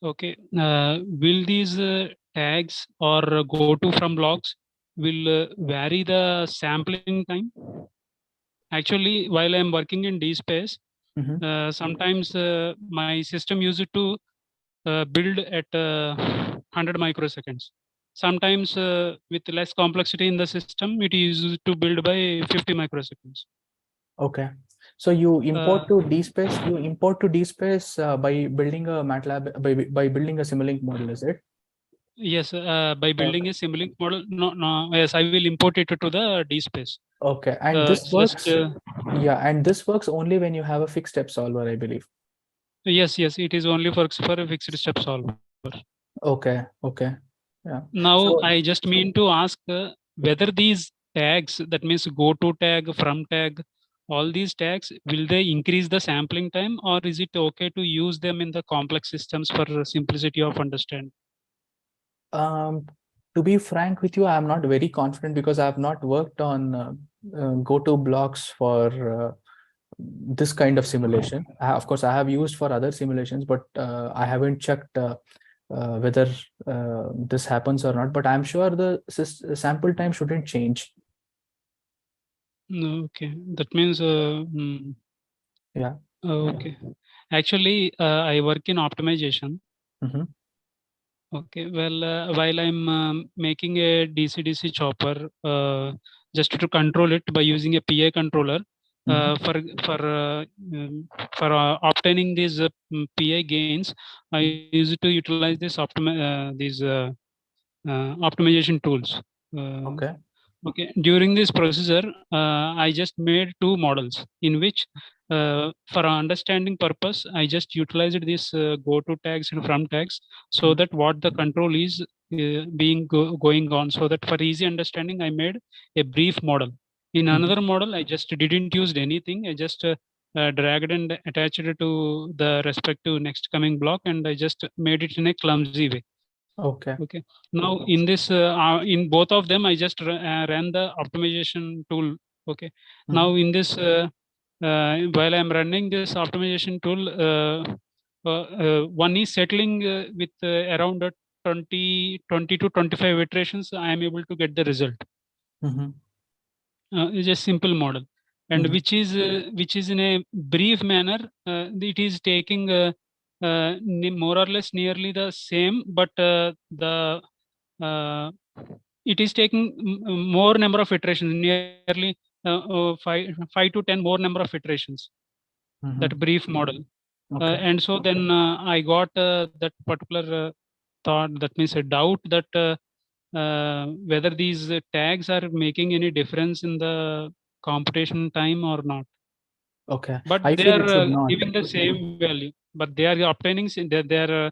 Okay. Will these tags or go to from blocks will vary the sampling time? Actually, while I'm working in DSpace, sometimes my system used to build at 100 microseconds. Sometimes with less complexity in the system, it is used to build by 50 microseconds. Okay. So you import to DSpace. You import to DSpace by building a MATLAB by building a Simulink model, is it? Yes, by building a Simulink model, no, yes, I will import it to the D space. Okay, and this works. Just, yeah, and this works only when you have a fixed step solver, I believe. yes, it is only for a fixed step solver. Okay, okay, yeah. Now So, I just mean to ask whether these tags, that means go to tag, from tag, all these tags, will they increase the sampling time, or is it okay to use them in the complex systems for simplicity of understanding? to be frank with you, I'm not very confident because I have not worked on go-to blocks for this kind of simulation. Of course, I have used for other simulations, but I haven't checked whether this happens or not. But I'm sure the sample time shouldn't change. Okay, that means yeah. Okay, actually, I work in optimization. Okay, well, while I'm making a DC-DC chopper, just to control it by using a PA controller, for obtaining these PA gains, I use it to utilize this optimization tools. Okay. Okay, during this procedure, I just made two models in which, for understanding purpose, I just utilized this go-to tags and from tags, so that what the control is going on. So that for easy understanding, I made a brief model. In another model, I just didn't use anything. I just dragged and attached it to the respective next coming block, and I just made it in a clumsy way. Okay. Okay. Now in this, in both of them, I just ran the optimization tool. Okay. Now in this, while I'm running this optimization tool, one is settling with around 20 to 25 iterations. I am able to get the result. It's a simple model, and which is in a brief manner. It is taking more or less nearly the same, but it is taking more number of iterations, nearly 5 to 10 more number of iterations. That brief model, and so then I got that particular thought. That means a doubt that whether these tags are making any difference in the computation time or not. Okay. But I they feel are it should not. giving the same value, but they are obtaining, they are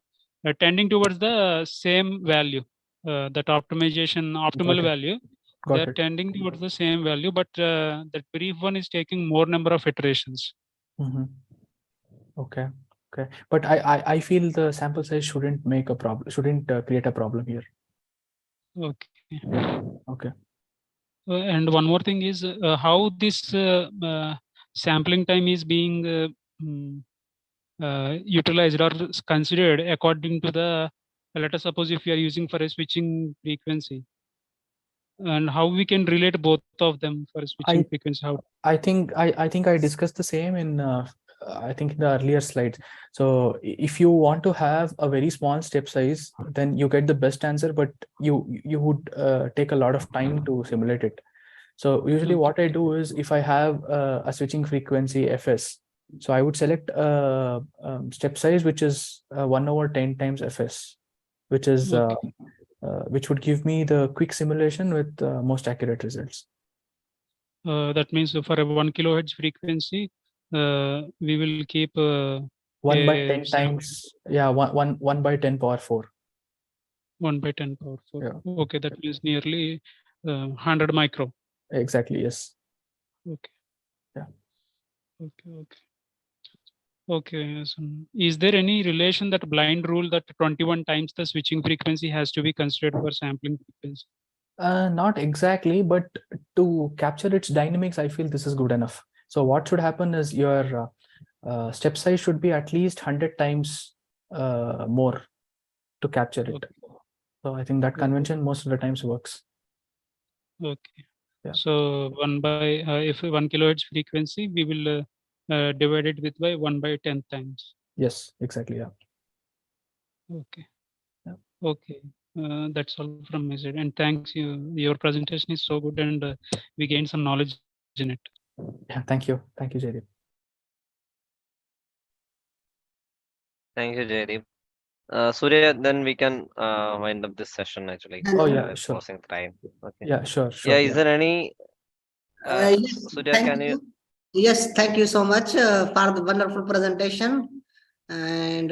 tending towards the same value, that optimal value. They are tending towards the same value, but that brief one is taking more number of iterations. Okay. Okay. But I feel the sample size shouldn't make a problem, shouldn't create a problem here. Okay. Okay. And one more thing is how this sampling time is being utilized or considered according to the, let us suppose if you are using for a switching frequency, and how we can relate both of them for a switching frequency. How I think I discussed the same in I think in the earlier slides. So if you want to have a very small step size, then you get the best answer, but you would take a lot of time to simulate it. So usually what I do is, if I have a switching frequency Fs, so I would select a step size which is 1/10 times Fs, which is which would give me the quick simulation with most accurate results. That means for a 1 kilohertz frequency, we will keep 1/10 times, yeah, 1/10 power 4. 1/10 power 4. Yeah. Okay, that is nearly 100 micro. Exactly, yes. Okay. Yeah. Okay. So is there any relation, that blind rule, that 21 times the switching frequency has to be considered for sampling frequency? Not exactly, but to capture its dynamics, I feel this is good enough. So what should happen is your step size should be at least 100 times more to capture it. Okay. So I think that convention most of the times works. Okay. Yeah. So if 1 kilohertz frequency, we will divide it with by 1/10 times. Yes, exactly. Yeah. Okay. Yeah. Okay. That's all from my side. And thanks you. Your presentation is so good, and we gained some knowledge in it. Yeah. Thank you. Thank you, Jaideep. Thank you, Jaideep. Surya, then we can wind up this session actually. Oh, yeah, It's sure. closing time. Okay. Yeah, sure. Yeah, is there any Yes, Surya, thank can you? Yes, thank you so much for the wonderful presentation. And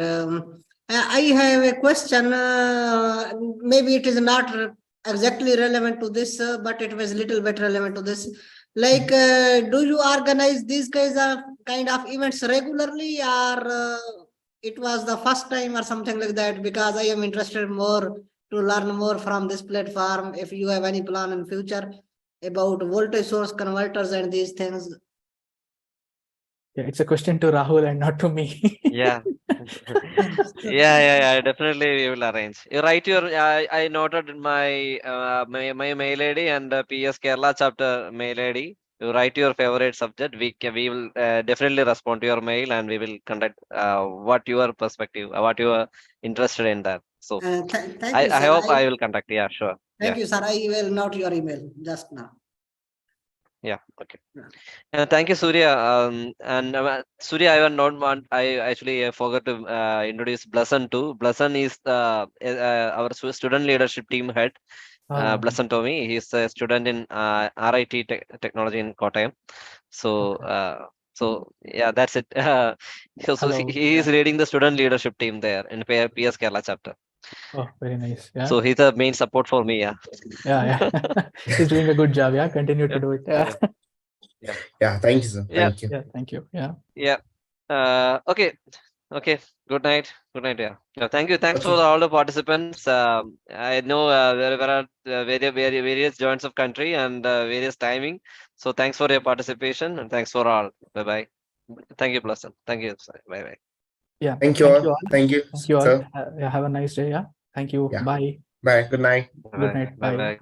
I have a question. Maybe it is not exactly relevant to this, but it was a little bit relevant to this. Like, do you organize these kind of events regularly, or it was the first time or something like that? Because I am interested more to learn more from this platform. If you have any plan in future about voltage source converters and these things. Yeah, it's a question to Rahul and not to me. Yeah. Yeah, definitely we will arrange. You write your, I noted my mail ID and PS Kerala chapter mail ID. You write your favorite subject. We will definitely respond to your mail and we will conduct what your perspective, what you are interested in that. So Thank you, I sir. hope I will contact. Yeah, sure. Thank Yeah. you, sir. I will note your email just now. Yeah. Okay. Yeah. Thank you, Surya. And Surya, I will not want. I actually forgot to introduce Blasan too. Blasan is our student leadership team head. Blasan Tommy. He's a student in RIT technology in Kottayam. So yeah, that's it. So Hello. he is leading the student leadership team there in PS Kerala chapter. Oh, very nice. Yeah. So he's the main support for me. Yeah. Yeah. He's doing a good job. Yeah. Continue to do it. Yeah. Yeah, thank you, sir. Yeah. Thank you. Yeah. Thank you. Yeah. Yeah. Okay. Okay. Good night. Good night. Yeah. No, thank you. Thanks Okay. for all the participants. I know there are various joints of country and various timing. So thanks for your participation and thanks for all. Bye bye. Thank you, Blossom. Thank you. Bye bye. Yeah. Thank you all. Thank you, Thank you all. sir. Yeah, have a nice day. Yeah. Thank you. Yeah. Bye. Bye. Good night. Good night. Bye Bye. bye.